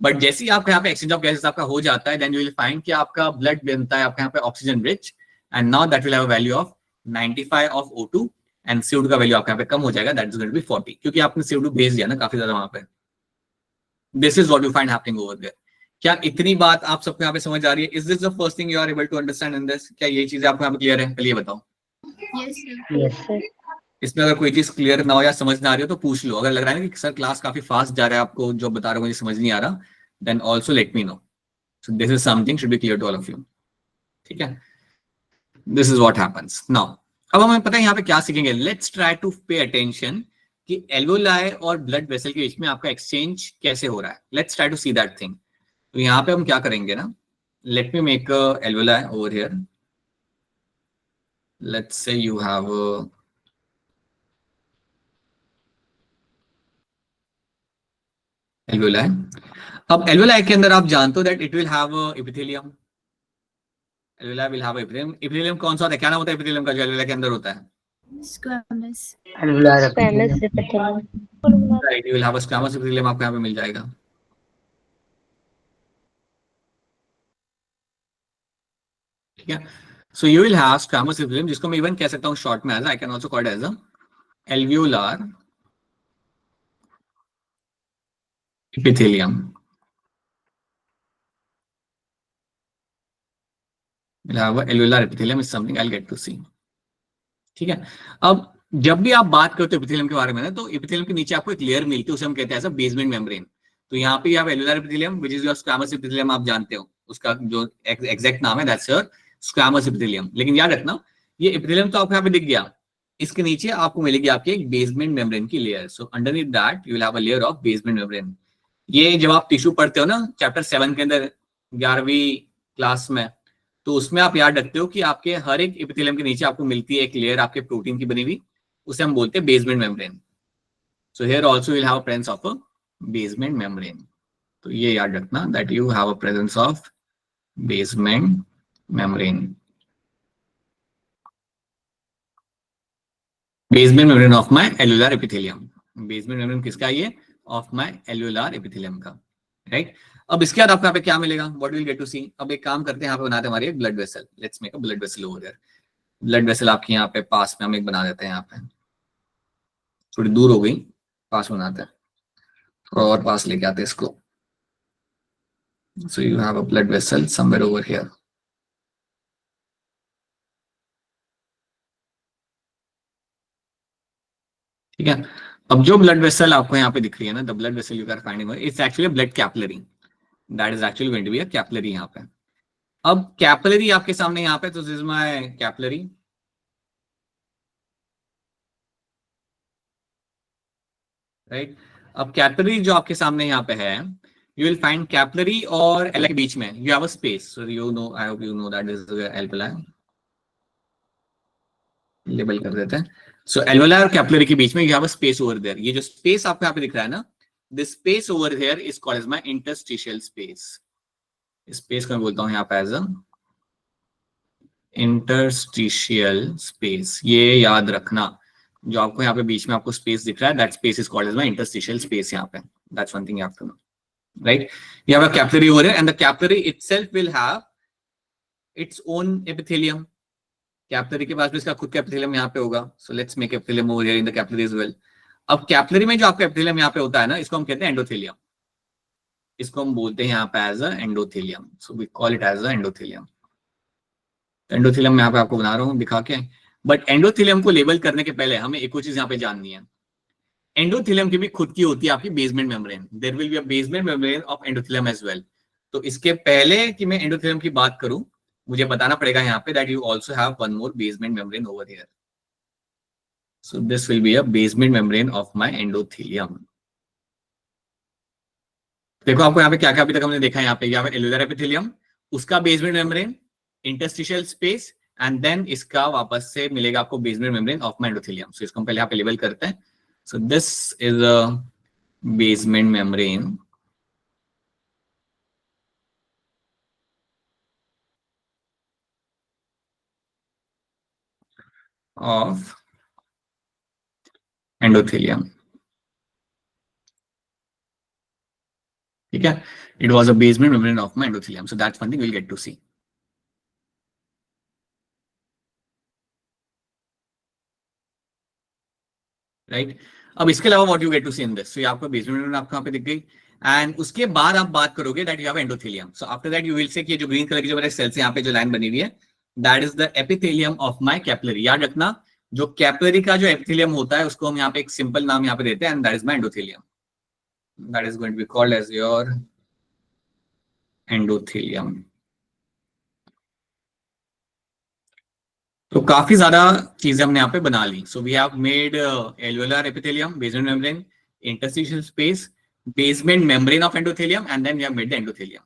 बट जैसे ही आपका यहाँ पे एक्सचेंज ऑफ गैसेस आपका हो जाता है, देन यू विल फाइंड कि आपका ब्लड बनता है आपके यहाँ पे oxygen rich, and now that will have a value of 95 of O2 and CO2 का वैल्यू आपके यहाँ पे कम हो जाएगा, that is going to be 40, क्योंकि आपने CO2 भेज दिया ना काफी ज्यादा वहां पे. This is what you find happening over there. क्या इतनी बात आप सबको यहाँ पे समझ आ रही है? Is this the first thing you are able to understand in this? क्या ये चीजें आपको यहाँ पे क्लियर है? पहले ये बताओ. Yes, sir. इसमें अगर कोई चीज क्लियर ना हो या समझ ना आ रही हो तो पूछ लो. अगर लग रहा है ना कि सर क्लास काफी फास्ट जा रहा है, आपको जो बता रहा हूँ मुझे समझ नहीं आ रहा, then also let me know. So this is something should be clear to all of you. ठीक है? This is what happens. Now, अब हमें पता है यहाँ पे क्या सीखेंगे. Let's try to pay attention कि alveoli और blood vessel के बीच में आपका exchange कैसे हो रहा है. Let's try to see that thing. तो यहाँ पे हम क्या करेंगे ना. Let me make a alveoli over here. Let's say you have a alveoli. अब alveoli के अंदर आप जानते हो that it will have a epithelium. Alveoli will have a epithelium. Epithelium कौन सा होता है? क्या नाम होता है epithelium का जो alveoli के अंदर होता है? Squamous. alveolar Squamous epithelium. epithelium. Right, you will have a squamous epithelium आपको यहाँ पे मिल जाएगा. ठीक है? So you will have squamous epithelium, जिसको मैं even कह सकता हूँ short में as I can also call it as a alveolar epithelium. We'll have a alveolar epithelium is something I'll get to see. ठीक है? अब जब भी आप बात करते हो एपिथेलियम के बारे में ना, तो एपिथेलियम के नीचे आपको एक लेयर मिलती है, उसे हम कहते हैं एज अ बेसमेंट मेम्ब्रेन. तो यहाँ पे आप alveolar epithelium which is your squamous epithelium आप जानते हो, उसका जो एग्जैक्ट नाम है दैट्स योर स्क्वैमस एपिथेलियम. लेकिन याद रखना ये एपिथेलियम तो आपको यहाँ पे दिख गया, इसके नीचे आपको मिलेगी आपकी एक बेसमेंट मेम्ब्रेन की layer. So underneath that you will have a layer of basement membrane. ये जब आप टिश्यू पढ़ते हो ना चैप्टर 7 के अंदर 11वीं क्लास में, तो उसमें आप याद रखते हो कि आपके हर एक एपिथेलियम के नीचे आपको मिलती है एक लेयर आपके प्रोटीन की बनी हुई, उसे हम बोलते हैं basement membrane. So here also will have a presence of a basement membrane. तो ये याद रखना that you have a presence of basement membrane. Basement membrane of my alveolar epithelium. Basement membrane किसका? ये ऑफ माय एल्वेलर एपिथेलियम का. राइट? अब इसके बाद आपको यहाँ पे क्या मिलेगा? व्हाट विल गेट टू सी. अब एक काम करते हैं, यहाँ पे बनाते हैं हमारी एक blood vessel. Let's make a blood vessel over there. Blood vessel आपकी यहाँ पे पास में हम एक बना देते हैं. यहाँ पे थोड़ी दूर हो गई, पास बनाते हैं, थोड़ा और पास लेके आते हैं इसको. सो you have a blood vessel somewhere over here. ठीक है? अब जो ब्लड वेसल आपको यहाँ पे दिख रही है ना, the blood vessel you are finding, it's actually blood capillary. That is actually going to be a capillary यहाँ पे. अब कैपिलरी आपके सामने यहाँ पे, तो this is my capillary. Right? अब कैपिलरी जो आपके सामने यहाँ पे है, यू विल फाइंड कैपिलरी और एल्वेलाई के बीच में you have a space. So you know, I hope you know that is alveoli. Label कर देते हैं. सो एल्वेलाई और कैपिलरी के बीच में you have a space over there. ये जो स्पेस आपको यहाँ पे दिख रहा है ना, this space over here is called as my interstitial space. Space को मैं बोलता हूँ यहाँ पे एज अ इंटरस्टिशियल स्पेस. ये याद रखना, जो आपको यहाँ पे बीच में आपको स्पेस दिख रहा है, that space is called as my interstitial space. यहाँ पे that's one thing you have to know. Right? You have a capillary over here, and the capillary itself will have its own epithelium. Capillary के पास भी इसका खुद का एपिथेलियम यहाँ पे होगा, so let's make epithelium over here in the capillary as well. अब कैपिलरी में जो आपका एपिथेलियम यहाँ पे होता है ना, इसको हम कहते हैं एंडोथेलियम, इसको हम बोलते हैं यहाँ पे as a endothelium, so we call it as a endothelium. Endothelium मैं यहाँ पे आपको बना रहा हूँ दिखा के, बट एंडोथेलियम को लेबल करने के पहले हमें एक और चीज यहाँ पे जाननी है। एंडोथेलियम की भी खुद की होती है आपकी basement membrane, there will be a basement membrane of endothelium as well. तो इसके पहले कि मैं एंडोथेलियम की बात करूं, मुझे बताना पड़ेगा यहाँ पे that you also have one more basement membrane over here, so this will be a basement membrane of my endothelium. देखो आपको यहाँ पे क्या क्या अभी तक हमने देखा है, यहाँ पे एलुलर एपिथेलियम, उसका basement membrane, interstitial space, and then इसका वापस से मिलेगा आपको basement membrane of my endothelium. So इसको हम पहले यहाँ पे लेबल करते हैं। So this is a basement membrane of endothelium, ठीक है, it was a basement membrane of my endothelium, so that's one thing we'll get to see, right? अब इसके अलावा what you get to see in this, so ये आपका basement membrane आपको यहाँ पे दिख गई, एंड उसके बाद आप बात करोगे that you have endothelium, so after that you will say कि जो ग्रीन कलर की जो मेरे सेल्स यहाँ पे जो लाइन बनी हुई है, that is the epithelium of my capillary। याद रखना जो कैपिलरी का जो एपिथेलियम होता है उसको हम यहाँ पे एक सिंपल नाम यहाँ पे देते हैं, and that is my endothelium, that is going to be called as your endothelium। तो काफी ज्यादा चीजें हमने यहाँ पे बना ली। So we have made alveolar epithelium, basement membrane, interstitial space, basement membrane of endothelium, and then we have made the endothelium.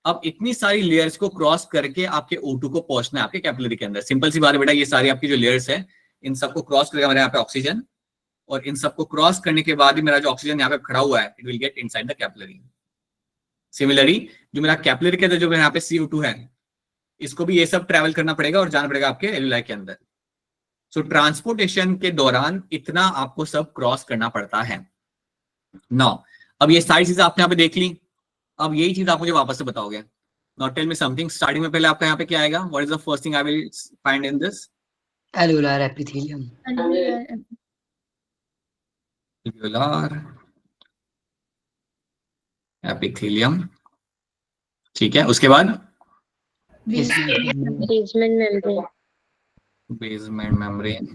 अब इतनी सारी लेयर्स को क्रॉस करके आपके O2 को पहुंचना है आपके कैपिलरी के अंदर। सिंपल सी बात है बेटा, ये सारी आपकी जो लेयर्स है इन सबको क्रॉस करके हमारे यहाँ पे ऑक्सीजन, और इन सबको क्रॉस करने के बाद ही मेरा जो ऑक्सीजन यहाँ पे खड़ा हुआ है it will get inside the capillary. Similarly जो मेरा कैपिलरी के अंदर जो यहाँ पे CO2 है, इसको भी ये सब ट्रैवल करना पड़ेगा और जाना पड़ेगा आपके एल्यूलाई के अंदर। सो ट्रांसपोर्टेशन के दौरान इतना आपको सब क्रॉस करना पड़ता है। नाउ अब ये सारी चीजें आपने यहाँ पे देख ली, अब यही चीज आप मुझे वापस से बताओगे। Now tell me something, starting में पहले आपका यहाँ पे क्या आएगा, what is the first thing I will find in this? Alveolar epithelium. Alveolar epithelium, ठीक है, उसके बाद basement membrane. Basement membrane,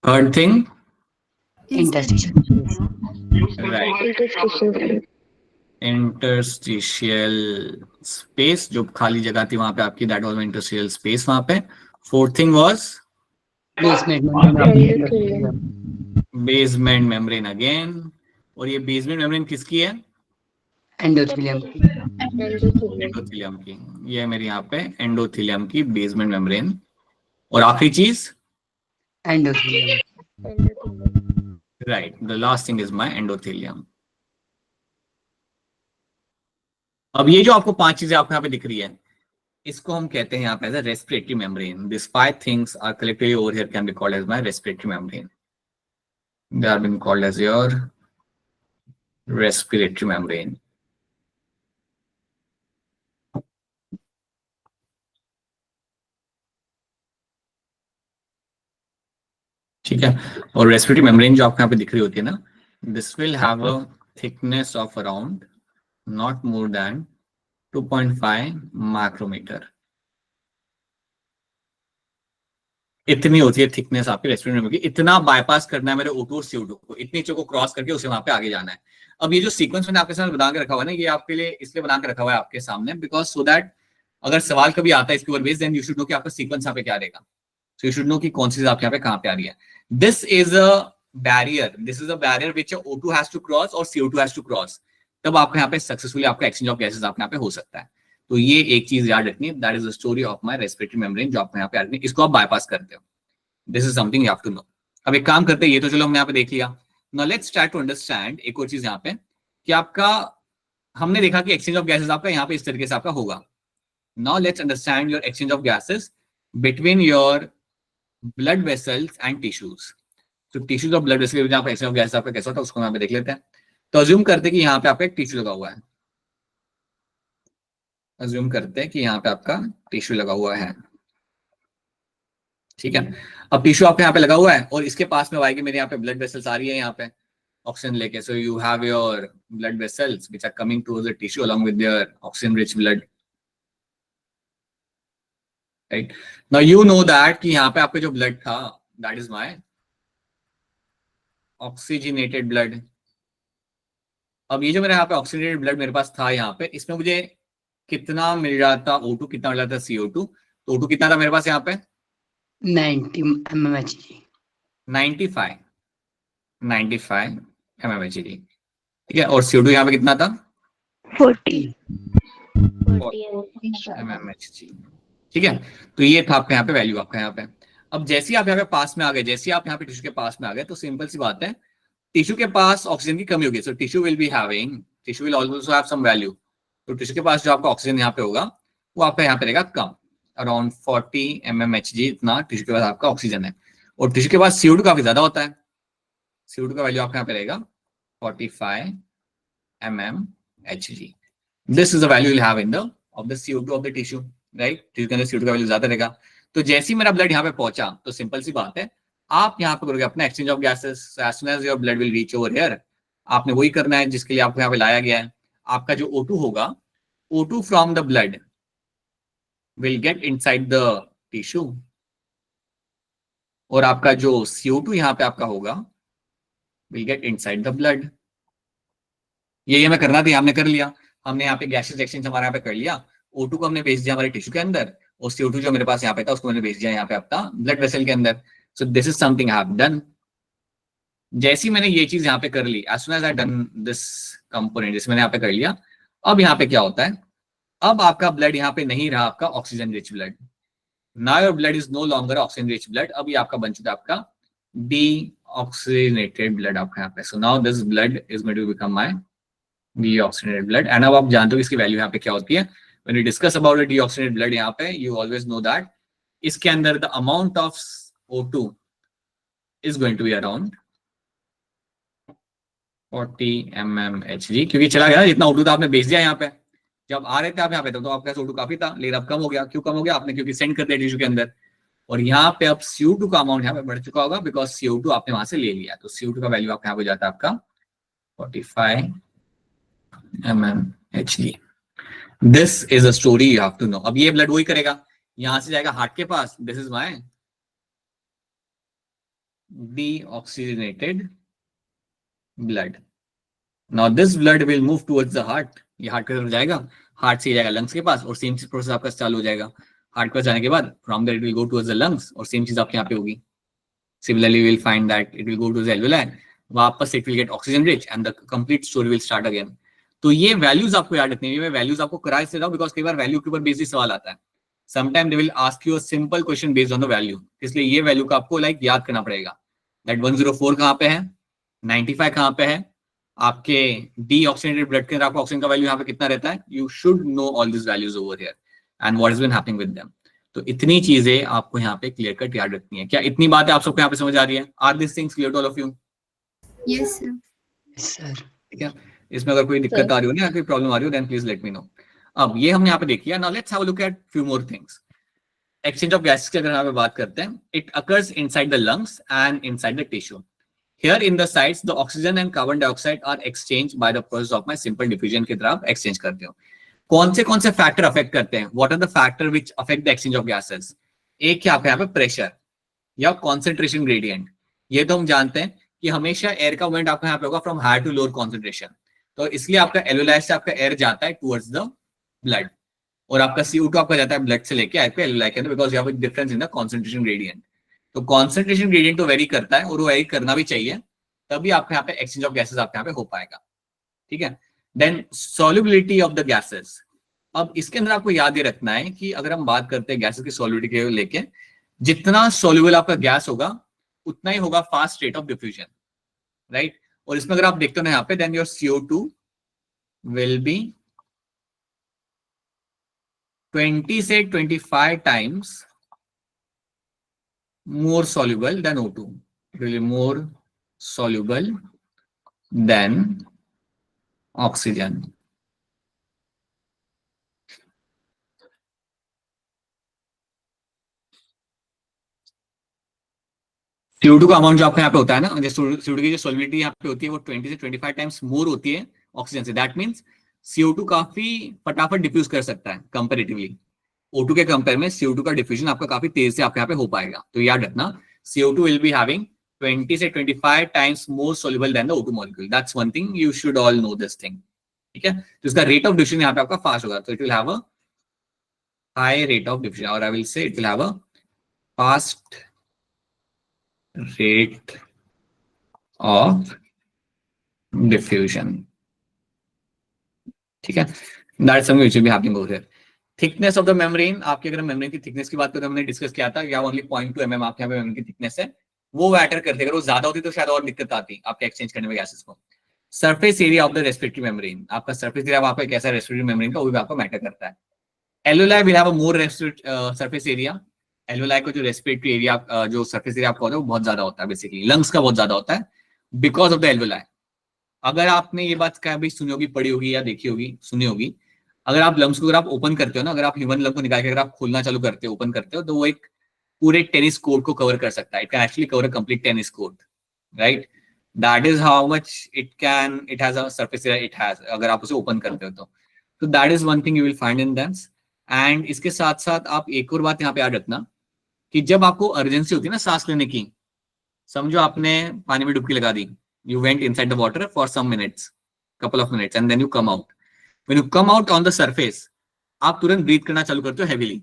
third thing interstitial right, interstitial space, जो खाली जगह थी वहां पे आपकी, दैट वाज इंटरस्टिशियल स्पेस वहां पे। Fourth thing was basement membrane. Basement membrane again, और ये बेसमेंट मेम्ब्रेन किसकी है? एंडोथेलियम। एंडोथेलियम की। ये मेरी यहाँ पे एंडोथेलियम की बेसमेंट मेम्ब्रेन, और आखिरी चीज endothelium. Right, the last thing is my endothelium. अब ये जो आपको 5 चीजें आपको यहाँ पे दिख रही है, इसको हम कहते हैं यहाँ पे as a respiratory membrane. This 5 things are collectively over here can be called as my respiratory membrane. They are being called as your respiratory membrane. ठीक है, और रेस्पिरेटरी मेम्ब्रेन जो आपको यहाँ पे दिख रही होती है ना, this will have a thickness of around not more than 2.5 micrometer. इतनी होती है थिकनेस आपके रेस्पिरेटरी मेम्ब्रेन की। इतना बाईपास करना है मेरे O2 और CO2 को, इतनी चीजों को क्रॉस करके उसे वहां पे आगे जाना है। अब ये जो सीक्वेंस मैंने आपके सामने बना के रखा हुआ है ना, ये आपके लिए इसलिए बना के रखा हुआ है आपके सामने, बिकॉज सो दैट अगर सवाल कभी आता है इसके ऊपर based, then you should know कि आपका सीक्वेंस यहाँ पे क्या रहेगा। सो यू शुड नो कि कौन सी चीज आपके यहाँ पे कहाँ पे आ रही है। This is a barrier, this is a barrier which O2 has to cross और CO2 हैज टू क्रॉस, तब आपके यहाँ पे सक्सेसफुली आपका एक्सचेंज ऑफ गैसेस आपके यहाँ पे हो सकता है। तो ये एक चीज याद रखनी है, that is the story of my respiratory membrane, जो आपको यहाँ पे रखनी है। इसको आप बाईपास करते हो, this is something you have to know. अब एक काम करते हैं, ये तो चलो हमने यहाँ पे देख लिया। Now let's try to understand एक और चीज यहाँ पे कि आपका, हमने देखा कि एक्सचेंज ऑफ गैसेस आपका यहाँ पे इस तरीके से आपका होगा। Now let's understand your exchange of gases between your blood vessels and tissues. तो टिश्यूज और ब्लड वेसल के बीच आपका एक्सचेंज ऑफ गैसेस आपका कैसा होता है उसको यहाँ पे देख लेते हैं। तो अज्यूम करते हैं कि यहाँ पे आपका एक टिश्यू लगा हुआ है, अज्यूम करते हैं कि यहाँ पे आपका टिश्यू लगा हुआ है, ठीक है। अब टिश्यू आपके यहाँ पे लगा हुआ है और इसके पास में आएगी मेरे यहाँ पे ब्लड वेसल्स आ रही है यहाँ पे ऑक्सीजन लेके, so you have your blood vessels which are coming towards the tissue along with their oxygen rich blood, right. Now you know that कि यहाँ पे आपका जो ब्लड था that is my oxygenated blood. अब ये जो मेरे यहाँ पे ऑक्सीजनेटेड ब्लड मेरे पास था यहाँ पे, इसमें मुझे कितना मिल रहा था O2, कितना मिल रहा था CO2, तो O2 कितना था मेरे पास यहाँ पे 90 mmHg। 95 mmHg, ठीक है। और CO2 यहाँ पे कितना था 40. 40 mmHg, ठीक है। तो ये था आपका यहाँ पे वैल्यू आपका यहाँ पे। अब जैसे ही आप यहाँ पे पास में आ गए, जैसे ही आप यहाँ पे टिश्यू के पास में आ गए, तो सिंपल सी बात है, टिश्यू के पास ऑक्सीजन की कमी होगी, so tissue will also have some value. तो टिश्यू के पास जो आपका ऑक्सीजन यहाँ पे होगा वो आपका यहाँ पे रहेगा कम, अराउंड 40 mmHg इतना टिश्यू के पास आपका ऑक्सीजन है। और टिश्यू के पास CO2 काफी ज्यादा होता है, CO2 का वैल्यू आपका यहाँ पे रहेगा 45 mmHg। This is the value you have in the of the CO2 of the tissue, right. Tissue के अंदर CO2 का वैल्यू ज्यादा रहेगा। तो जैसे ही मेरा ब्लड यहाँ पे पहुंचा, तो सिंपल सी बात है, आप यहाँ पे करोगे अपना exchange of gases, as soon as your blood will reach over here, आपने वही करना है जिसके लिए आपको यहाँ पे लाया गया है। आपका जो O2 होगा, O2 from the blood will get inside the tissue, और आपका जो CO2 यहाँ पे आपका होगा will get inside the blood. ये हमें करना था, हमने कर लिया। हमने यहाँ पे गैसेस एक्सचेंज हमारे यहाँ पे कर लिया, O2 को हमने भेज दिया हमारे टिश्यू के अंदर, और CO2 जो मेरे पास यहाँ पे था उसको मैंने भेज दिया यहाँ पे अपना ब्लड वेसल के अंदर। So this is something I have done. जैसे ही मैंने ये चीज यहाँ पे कर ली, as soon as I done this component, जैसे मैंने यहाँ पे कर लिया, अब यहाँ पे क्या होता है, अब आपका ब्लड यहाँ पे नहीं रहा आपका oxygen rich blood. Now your blood is no longer oxygen rich blood, अब ये आपका बन चुका है आपका डीऑक्सीजनेटेड ब्लड आपका यहाँ पे। So now this blood is going to become my deoxygenated blood. And अब आप जानते हो इसकी वैल्यू यहाँ पे क्या होती है। When you discuss about the deoxygenated blood, यहाँ पे you always know that इसके अंदर the amount of O2 is going to be around 40 mmHg, क्योंकि चला गया जितना O2 था आपने भेज दिया यहाँ पे। जब आ रहे थे आप यहाँ पे तो आपका O2 काफी था, लेकिन अब कम हो गया। क्यों कम हो गया आपने, क्योंकि सेंड कर दिया टिश्यू के अंदर। और यहाँ पे अब CO2 का अमाउंट यहाँ पे बढ़ चुका होगा, बिकॉज CO2 आपने वहां से ले लिया। तो CO2 का वैल्यू आपका यहाँ पे जाता है आपका 45 mmHg। This is a story you have to know. अब ये ब्लड वही करेगा, यहां से जाएगा हार्ट के पास, this is my deoxygenated blood. Now this blood will move towards the heart, ये हार्ट की तरफ जाएगा, हार्ट से जाएगा लंग्स के पास, और सेम प्रोसेस आपका चालू हो जाएगा। हार्ट के पास जाने के बाद from there it will go towards the lungs, और सेम चीज आपके यहाँ पे होगी। Similarly will find that it will go to the alveoli, वापस it will get oxygen rich and the complete story will start again. तो ये वैल्यूज आपको याद रखनी है, मैं वैल्यूज आपको कराए से रहा हूं, बिकॉज कई बार वैल्यू के ऊपर बेसिस सवाल आता है। Sometime they will ask you a simple question based on the value, इसलिए ये वैल्यू का आपको लाइक याद करना पड़ेगा। दैट 104 कहाँ पे है, 95 कहाँ पे है, आपके डीऑक्सीजनेटेड ब्लड के अंदर आपका ऑक्सीजन का वैल्यू यहाँ पे कितना रहता है। You should know all this values over here and what is been happening with them. तो इतनी चीजें आपको यहाँ पे क्लियर कट याद रखनी है। क्या इतनी बातें आप सबको यहाँ पे समझ आ रही है? Are this things clear to all of you? Yes, sir. Sir ठीक है, इसमें अगर कोई दिक्कत आ रही हो ना, कोई प्रॉब्लम आ रही हो, then please let me know. अब ये हमने यहाँ पे देखी है। Now let's have a look at few more things. Exchange of gases की अगर यहाँ पे बात करते हैं, it occurs inside the lungs and inside the tissue. Here in the sides the oxygen and carbon dioxide are exchange by the process of my simple diffusion की तरह आप एक्सचेंज करते हो। कौन से फैक्टर अफेक्ट करते हैं? What are the factor which affect the exchange of gases? एक क्या यहाँ पे प्रेशर या कॉन्सेंट्रेशन ग्रेडियंट। ये तो हम जानते हैं कि हमेशा एयर का मूवमेंट आपका यहाँ पे होगा from higher to lower concentration, तो इसलिए आपका एल्वेलाई से आपका एयर जाता है टुवर्ड्स द ब्लड, और आपका CO2 आपका जाता है ब्लड से लेके आपके एल्वेलाई के अंदर, because you have a difference in the concentration gradient. तो कॉन्सेंट्रेशन ग्रेडियंट तो वेरी करता है, और वो वेरी करना भी चाहिए, तभी आपके यहाँ पे एक्सचेंज ऑफ गैसेस आपके यहाँ पे हो पाएगा। ठीक है, then solubility of the gases. अब इसके अंदर आपको याद ये रखना है कि अगर हम बात करते हैं गैसेस की सॉल्युबिलिटी के लेके, जितना सॉल्युबल आपका गैस होगा उतना ही होगा fast rate of diffusion, right. और इसमें अगर आप देखते हो ना यहाँ पे, then your CO2 will be 20 से 25 times more soluble than O2. It will be more soluble than oxygen. CO2 का अमाउंट जो आपका यहाँ पे होता है ना, CO2 की जो सॉल्युबिलिटी यहाँ पे होती है वो 20 से 25 टाइम्स मोर होती है ऑक्सीजन से। दैट मीन्स CO2 काफी फटाफट डिफ्यूज कर सकता है कंपेरेटिवली। O2 के कंपेयर में CO2 का डिफ्यूजन आपका काफी तेज से आपके यहाँ पे हो पाएगा। तो याद रखना CO2 विल बी हैविंग 20 से 25 times more soluble than the O2 molecule. That's one thing, you should all know this thing. ठीक है, तो इसका रेट ऑफ डिफ्यूजन यहाँ पे आपका फास्ट होगा, तो it will have a high rate of diffusion, और I will say it will have a fast rate of diffusion. ठीक है, that's something which will be happening over here. Thickness of the membrane, आपकी अगर मेम्ब्रेन की थिकनेस की बात करें तो हमने डिस्कस किया था या ओनली 0.2 mm आपके यहाँ पे मेम्ब्रेन की थिकनेस है, वो मैटर करते। अगर वो ज्यादा होती तो शायद और दिक्कत आती आपके एक्सचेंज करने में गैसेस को। Surface area of the respiratory membrane, आपका सरफेस एरिया वहां पे कैसा रेस्पिरेटरी मेम्ब्रेन का, वो भी आपको मैटर करता है। Alveoli will have a more surface area. Alveoli को जो रेस्पिरेटरी एरिया जो सरफेस एरिया आपका होता है वो बहुत ज्यादा होता है, बेसिकली लंग्स का बहुत ज्यादा होता है बिकॉज ऑफ द एल्वेलाई। अगर आपने ये बात कभी सुनी होगी, पढ़ी होगी या देखी होगी, सुनी होगी, अगर आप लंग्स को अगर आप ओपन करते हो ना, अगर आप ह्यूमन लंग को निकाल के अगर आप खोलना चालू करते हो, ओपन करते हो, तो वो एक पूरे टेनिस कोर्ट को कवर कर सकता है। It can actually cover a complete tennis court, right? That is how much it has a surface area it has, अगर आप उसे ओपन करते हो तो that is one thing you will find in that's. And इसके साथ साथ आप एक और बात यहाँ पे याद रखना कि जब आपको अर्जेंसी होती है ना सांस लेने की, समझो आपने पानी में डुबकी लगा दी, you went inside the water for some minutes, couple of minutes, and then you come out. When you come out on the surface, आप तुरंत ब्रीथ करना चालू करते हो हेवीली।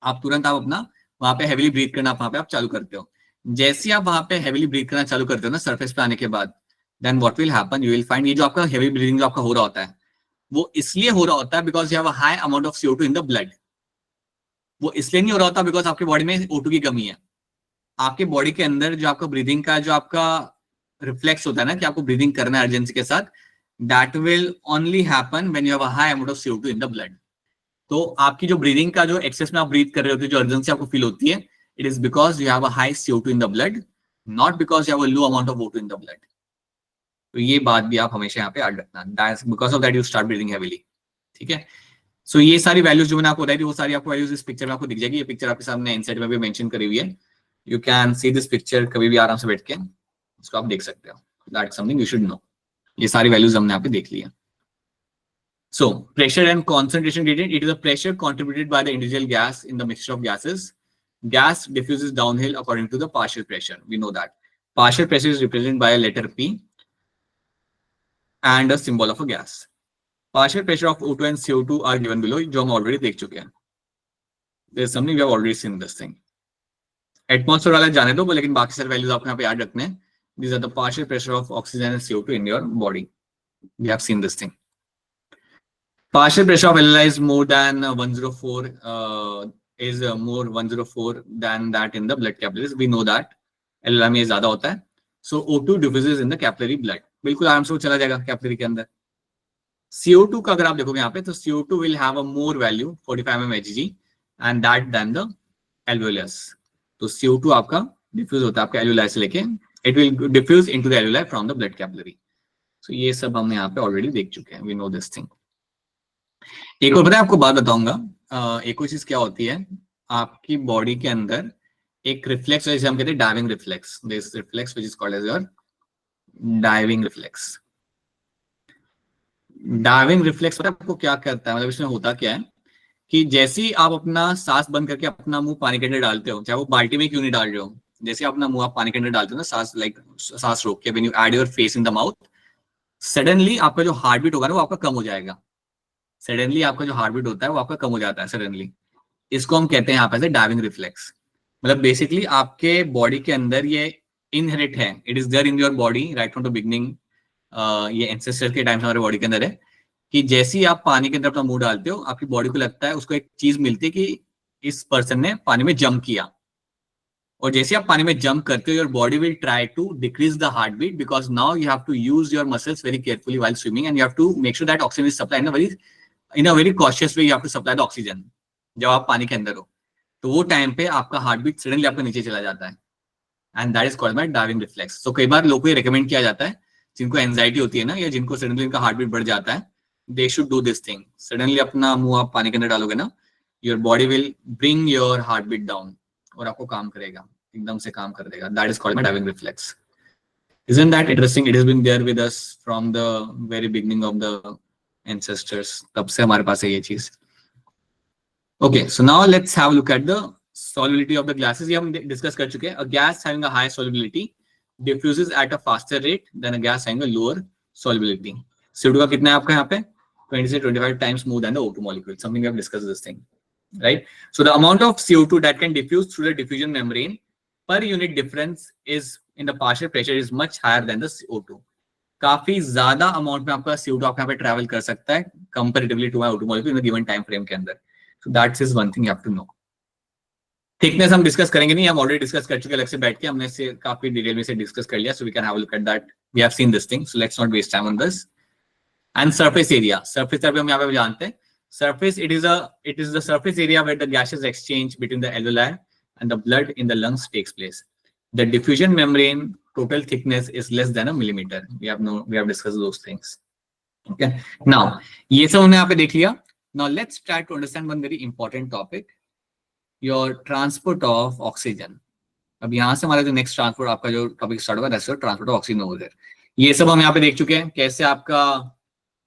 आप तुरंत आप अपना वहां पे हेवीली ब्रीथ करना वहां पे आप चालू करते हो। जैसे आप वहां पे हेवीली ब्रीथ करना चालू करते हो ना सरफेस पे आने के बाद, then what will happen, you will find ये जो आपका हेवी ब्रीथिंग जो आपका हो रहा होता है वो इसलिए हो रहा होता है because you have a high amount of CO2 in the blood. वो इसलिए नहीं हो रहा होता बिकॉज आपके बॉडी में O2 की कमी है। आपके बॉडी के अंदर जो आपका ब्रीदिंग का जो आपका रिफ्लेक्स होता है ना कि आपको ब्रीदिंग करना है अर्जेंसी के साथ, that will only happen when you have a high amount of CO2 in the blood. तो आपकी जो ब्रीदिंग का जो एक्सेस में आप ब्रीथ कर रहे होते हो, जो अर्जेंसी आपको फील होती है, it is because you have a high CO2 in the blood, not because you have a low amount of O2 in the blood. तो ये बात भी आप हमेशा यहाँ पे याद रखना, that's because of that you start breathing heavily. ठीक है, सो ये सारी वैल्यूज जो मैंने आपको बताई थी वो सारी आपको वैल्यूज इस पिक्चर में आपको दिख जाएगी। ये पिक्चर आपके सामने इनसाइड में भी मेंशन करी हुई है, you can see this picture, कभी भी आराम से बैठ के इसको आप देख सकते हो। That's something you should no. ये सारी वैल्यूज हमने यहाँ पे देख लिया। So pressure and concentration gradient, it is a pressure contributed by the individual gas in the mixture of gases. Gas diffuses downhill according to the partial pressure. We know that. Partial pressure is represented by a letter P and a symbol of a gas. Partial pressure of O2 and CO2 are given below, जो हम already देख चुके हैं. There is something we have already seen this thing. Atmosphere वाला जाने दो, लेकिन बाकी सारे वैल्यूज आपको यहाँ पे याद रखने हैं. These are the partial pressure of oxygen and CO2 in your body. We have seen this thing. Partial pressure of alveoli is more than 104 is more 104 than that in the blood capillaries. We know that alveoli में ज्यादा होता है. So O2 diffuses in the capillary blood. बिल्कुल आराम से वो चला जाएगा कैपिलरी के अंदर. CO2 का अगर आप देखोगे यहाँ पे तो CO2 will have a more value 45 mmHg and that than the alveolus. तो CO2 आपका डिफ्यूज होता है आपके alveoli से लेके, it will diffuse into the alveoli from the blood capillary. So ये सब हमने यहाँ पे ऑलरेडी देख चुके हैं. We know this thing. एक और पता है आपको बात बताऊंगा, एक और चीज क्या होती है आपकी बॉडी के अंदर, एक रिफ्लेक्स जैसे हम कहते हैं diving reflex, this reflex which is called as your diving reflex. Diving reflex पता है आपको क्या करता है, मतलब इसमें होता क्या है कि जैसे ही आप अपना सांस बंद करके अपना मुंह पानी के अंदर डालते हो, चाहे वो बाल्टी में क्यों नहीं डाल रहे हो, जैसे अपना मुंह आप पानी के अंदर डालते हो ना सांस, लाइक सांस रोक के, when you add your face in the mouth, suddenly आपका जो हार्ट बीट होगा ना वो आपका कम हो जाएगा। सडनली आपका जो हार्ट बीट होता है वो आपका कम हो जाता है सडनली। इसको हम कहते हैं यहाँ पे डाइविंग रिफ्लेक्स। मतलब बेसिकली आपके बॉडी के अंदर ये इनहेरिट है, it is there in your body right from the beginning. ये एंसेस्टर के टाइम से हमारे बॉडी के अंदर है कि जैसे ही आप पानी के अंदर अपना मुंह डालते हो, आपकी बॉडी को लगता है, उसको एक चीज मिलती है कि इस पर्सन ने पानी में जंप किया, और जैसे आप पानी में जंप करते हो, your body will try to decrease the heart beat because now you have to use your muscles very carefully while swimming and you have to make sure that oxygen is supplied in a very cautious way. You have to supply the oxygen जब आप पानी के अंदर हो, तो वो टाइम पे आपका हार्ट बीट सडनली आपका नीचे चला जाता है, and that is called by diving reflex. तो कई बार लोगों को ये रिकमेंड किया जाता है जिनको एंजाइटी होती है ना, या जिनको सडनली इनका हार्ट बीट बढ़ जाता है, they should do this thing. Suddenly अपना मुंह आप पानी के अंदर डालोगे ना, your body will bring your heart beat down और आपको काम करेगा। एकदम से काम कर देगा. That is called diving reflex. Isn't that interesting? It has been there with us from the very beginning of the ancestors. तब से हमारे पास है ये चीज. Okay, so now let's have a look at the solubility of the gases. ये हम discuss कर चुके हैं. A gas having a high solubility diffuses at a faster rate than a gas having a lower solubility. CO2 का कितना है आपका यहाँ पे? 20 से 25 times more than the O2 molecule. Something we have discussed this thing, right? So the amount of CO2 that can diffuse through the diffusion membrane per unit difference is in the partial pressure is much higher than the CO2. काफी ज्यादा अमाउंट में आपका CO2 आपका यहाँ पे ट्रैवल कर सकता है comparatively to my O2 molecule in the given time frame के अंदर. So that is one thing you have to know. Thickness हम डिस्कस करेंगे नहीं, हम ऑलरेडी डिस्कस कर चुके हैं अलग से बैठ के, हमने इसे काफी डिटेल में से डिस्कस कर लिया. So we can have a look at that. We have seen this thing, so let's not waste time on this. And surface area, surface area हम यहाँ पे जानते हैं. Surface it is the surface area where the gases exchange between the alveoli and the blood in the lungs takes place. The diffusion membrane total thickness is less than a millimeter. We have discussed those things. Okay. Now, ये सब हमने यहाँ पे देख लिया. Now let's try to understand one very important topic. Your transport of oxygen. अब यहाँ से हमारा जो next transport आपका जो topic start होगा, that's your transport of oxygen over there. ये सब हम यहाँ पे देख चुके हैं कैसे आपका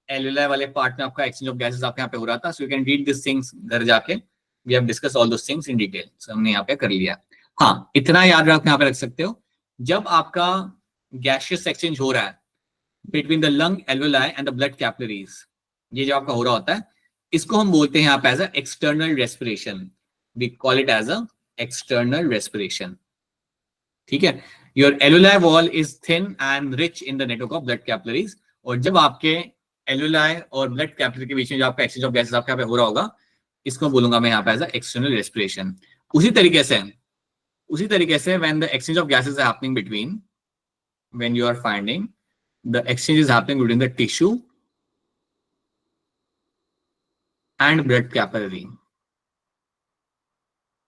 alveoli वाले पार्ट में आपका exchange of gases आपके यहाँ पे हो रहा था. So you can read these things घर जाके. We have discussed all those things in detail. So हमने यहाँ पे कर लिया. हाँ, इतना याद रख यहाँ पे रख सकते हो. जब आपका gaseous exchange हो रहा है between the lung alveoli and the blood capillaries, ये जो आपका हो रहा होता है, इसको हम बोलते हैं यहाँ पे as a external respiration. We call it as a external respiration. ठीक है. Your alveoli wall is thin and rich in the network of blood capillaries. और जब आपके alveoli और blood capillary के बीच में जो आपका exchange of gases आपके यहाँ पे हो रहा होगा, इसको बोलूंगा मैं यहाँ पे as a external respiration. उसी तरीके से when the exchange of gases is happening between, when you are finding the exchange is happening between the tissue and blood capillary.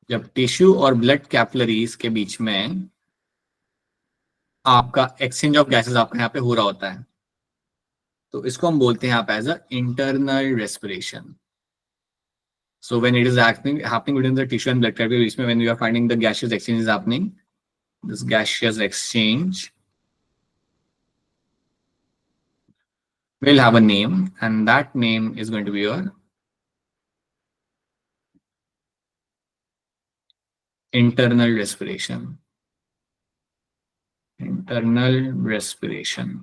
जब टिश्यू और ब्लड कैपिलरीज के बीच में आपका एक्सचेंज ऑफ गैसेस आपका यहाँ पे हो रहा होता है, तो इसको हम बोलते हैं यहाँ पे as a internal respiration. So when it is happening within the tissue and blood capillary, when you are finding the gaseous exchange is happening, this gaseous exchange will have a name, and that name is going to be your internal respiration. Internal respiration.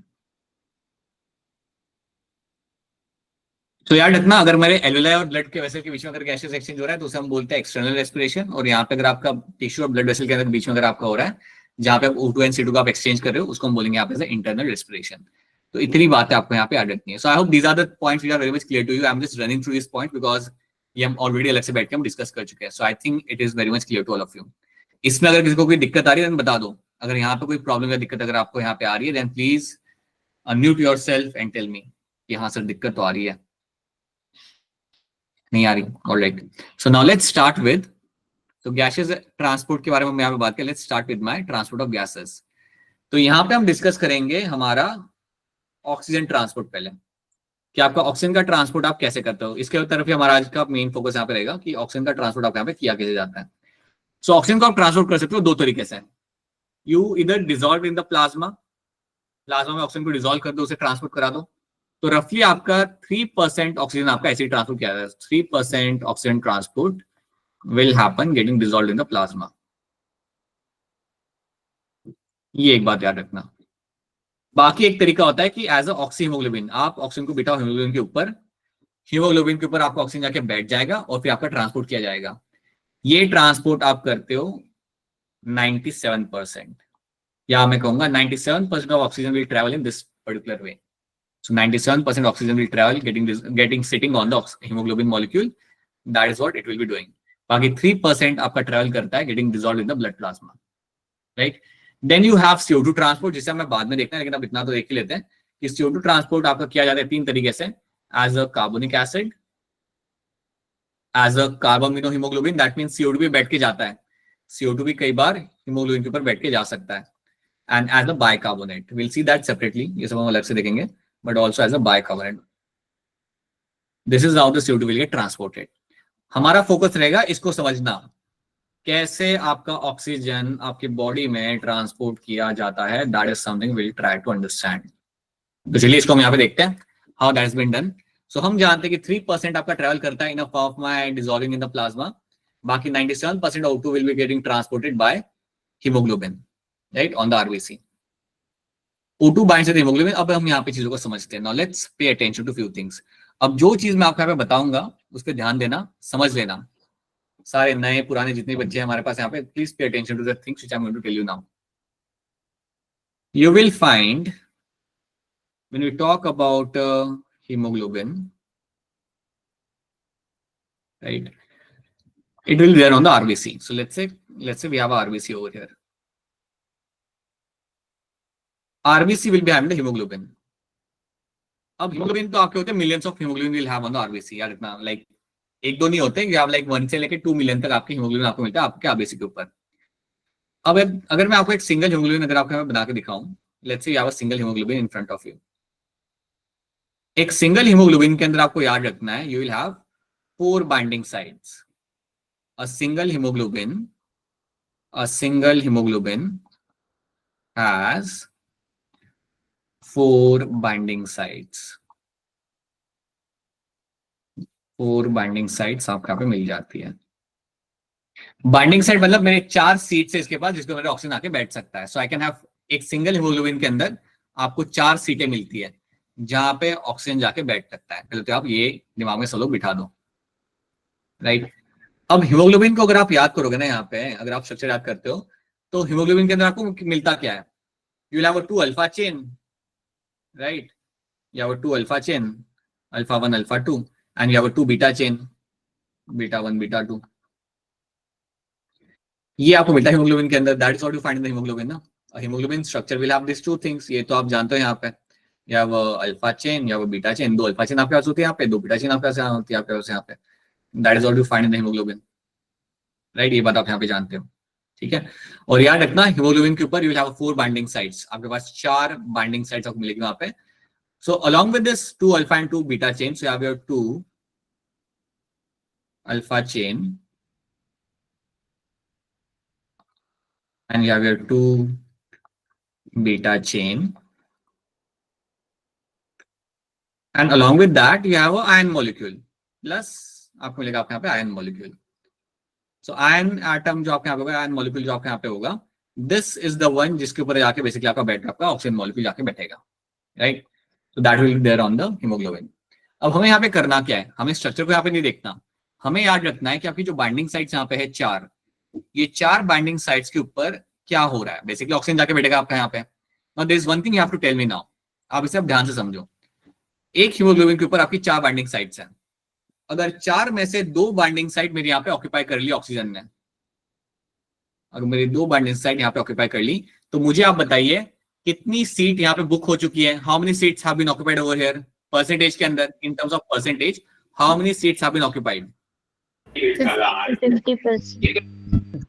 तो याद रखना, अगर मेरे एल्वेoli और ब्लड के वेसल के बीच में अगर गैसेस एक्सचेंज हो रहा है तो उसे हम बोलते हैं एक्सटर्नल रेस्पिरेशन. और यहाँ पे अगर आपका टिश्यू और ब्लड वेसल के अंदर बीच में अगर आपका हो रहा है, जहाँ पे आप O2 and CO2 का आप एक्सचेंज कर रहे हो, उसको हम बोलेंगे यहाँ पे इंटरनल रेस्पिरेशन. तो इतनी बातें आपको यहाँ पे याद रखनी है. So I hope these are the points which are very much clear to you. I am just running through this point because ये हम ऑलरेडी अलग से बैठ के हम डिस्कस कर चुके हैं. So I think it is very much clear to all of you. इसमें अगर किसी को कोई दिक्कत आ रही है बता दो. अगर यहाँ पे कोई प्रॉब्लम या दिक्कत अगर आपको यहाँ पे आ रही है, then please unmute yourself and tell me कि हाँ सर दिक्कत तो आ रही है, नहीं आ रही. Alright. So now let's start with तो गैसेस ट्रांसपोर्ट के बारे में हम यहाँ पे बात करें. Let's start with my transport of gases. तो यहाँ पे हम डिस्कस करेंगे हमारा ऑक्सीजन ट्रांसपोर्ट पहले, कि आपका ऑक्सीजन का ट्रांसपोर्ट आप कैसे करते हो. इसके तरफ ही हमारा आज का मेन फोकस यहाँ पे रहेगा कि ऑक्सीजन का ट्रांसपोर्ट आप यहाँ पे किया कैसे जाता है. सो ऑक्सीजन को आप ट्रांसपोर्ट कर सकते हो दो तरीके से. यू इधर dissolve in the plasma, plasma में ऑक्सीजन को डिजॉल्व कर दो, उसे ट्रांसपोर्ट करा दो. तो रफली आपका 3% ऑक्सीजन आपका ऐसे ट्रांसपोर्ट किया जाता है. 3% oxygen transport will happen getting dissolved in the plasma. ये एक बात याद रखना. बाकी एक तरीका होता है कि एज अ ऑक्सी हीमोग्लोबिन, आप ऑक्सीजन को बिठाओ हीमोग्लोबिन के ऊपर, हीमोग्लोबिन के ऊपर आपका ऑक्सीजन जाके बैठ जाएगा और फिर आपका ट्रांसपोर्ट किया जाएगा. ये ट्रांसपोर्ट आप करते हो 97%, या मैं कहूंगा 97% of oxygen will travel in this particular way. So 97% oxygen will travel getting sitting on the hemoglobin molecule. That is what it will be doing. बाकी 3% आपका travel करता है getting dissolved in the blood plasma. Right? Then you have CO2 transport, जिसे हमें बाद में देखना है, लेकिन अब इतना तो देख ही लेते हैं कि CO2 transport आपका किया जाता है 3 तरीके से. As a carbonic acid, as a कार्बोमिनोहीमोग्लोबिन, that means CO2 भी बैठ के जाता है. CO2 भी कई बार हीमोग्लोबिन के ऊपर बैठ के जा सकता है. And as a bicarbonate, we'll see that separately. ये सब हम अलग से देखेंगे. But also as a bicarbonate. This is how the CO2 will get transported. हमारा फोकस रहेगा इसको समझना कैसे आपका ऑक्सीजन आपकी बॉडी में ट्रांसपोर्ट किया जाता है, that is something will try to understand. तो चलिए इसको हम यहाँ पे देखते हैं how that is been done. So हम जानते हैं कि 3% आपका ट्रेवल करता है in a form of my dissolving in the plasma, बाकी 97% O2 will be getting transported by haemoglobin, right, on the RBC. O2 binds with haemoglobin. अब हम यहाँ पे चीजों को समझते हैं। नाउ लेट्स पे अटेंशन टू फ्यू थिंग्स। अब जो चीज मैं आपको यहाँ पे बताऊंगा उस पर ध्यान देना, समझ लेना। सारे नए पुराने जितने बच्चे हैं हमारे पास यहाँ पे, please pay attention to the things which I am going to tell you now. You will find when we talk about hemoglobin, right, it will be there on the RBC. So let's say we have a RBC over here. RBC will be having the hemoglobin. अब hemoglobin तो आपके होते हैं millions of hemoglobin will have on the RBC। यार इतना like एक दो नहीं होते, आप like 1 से लेके 2 मिलियन तक आपकी hemoglobin आपको मिलता है आपके RBC के ऊपर। अब अगर मैं आपको एक सिंगल hemoglobin अगर आपको बना के दिखाऊं, let's say you have a single hemoglobin in front of you। एक सिंगल हीमोग्लोबिन के अंदर आपको याद रखना है, you will have 4 binding sites। A single hemoglobin has 4 binding sites। 4 binding sites आपको यहाँ पे मिल जाती है। बाइंडिंग साइट मतलब मेरे 4 सीट्स है इसके पास जिसको मेरे ऑक्सीजन आके बैठ सकता है। सो आई कैन हैव एक सिंगल हीमोग्लोबिन के अंदर आपको 4 सीटें मिलती है जहां पे ऑक्सीजन जाके बैठ सकता है। पहले तो आप ये दिमाग में सब लोग बिठा दो, राइट। अब हीमोग्लोबिन को अगर आप याद करोगे ना, यहाँ पे अगर आप स्ट्रक्चर याद करते हो तो हीमोग्लोबिन के अंदर आपको मिलता क्या है? You will have a 2 alpha chain, right, you have a 2 alpha chain, alpha 1 alpha 2, and you have a 2 beta chain, beta 1 beta 2। ये आपको मिलता है हीमोग्लोबिन के अंदर। That is what you find in the haemoglobin ना। Haemoglobin structure will have this 2 things. ये तो आप जानते हो। यहाँ पे या वो अल्फा चेन या वो बीटा चेन, 2 अल्फा चेन आपके पास होती है यहाँ पे, 2 बीटा चेन आपके पास होती है आपके पास यहाँ पे। That is what you find in the haemoglobin, right. ये बात आप यहाँ पे जानते हो, ठीक है। और याद रखना हीमोग्लोबिन के ऊपर you will have 4 binding sites. आपके पास 4 बाइंडिंग साइट्स आपको मिलेगी वहां पे। So along with this 2 alpha and 2 beta chain, so you have your 2 alpha chain and you have your 2 beta chain, and along with that you have a iron molecule plus आपको मिलेगा आपके यहाँ पे iron molecule। so iron atom जो आपके यहाँ पे होगा, iron molecule जो आपके यहाँ पे होगा, this is the one जिसके ऊपर जाके बेसिकली आपका बैठ आपका ऑक्सीजन मॉलिक्यूल जाके बैठेगा, right. so that will be there on the hemoglobin। अब हमें यहाँ पे करना क्या है? हमें स्ट्रक्चर को यहाँ पे नहीं देखना, हमें याद रखना है कि आपकी जो बाइंडिंग साइट्स यहाँ पे है 4, ये 4 बाइंडिंग साइट्स के ऊपर क्या हो रहा है। बेसिकली ऑक्सीजन जाके बैठेगा आपका यहाँ पे। Now there is one thing you have to tell me now, आप इसे अब ध्यान से समझो। एक हीमोग्लोबिन के ऊपर आपकी 4 बाइंडिंग साइट्स हैं। अगर 4 में से 2 बाइंडिंग साइट मेरे यहाँ पे ऑक्यूपाई कर ली ऑक्सीजन ने, अगर मेरी 2 बाइंडिंग साइट यहाँ पे ऑक्यूपाई कर ली, तो मुझे आप बताइए कितनी सीट यहाँ पे बुक हो चुकी है। How many seats have been occupied over here? Percentage के अंदर, in terms of percentage, how many seats have been occupied?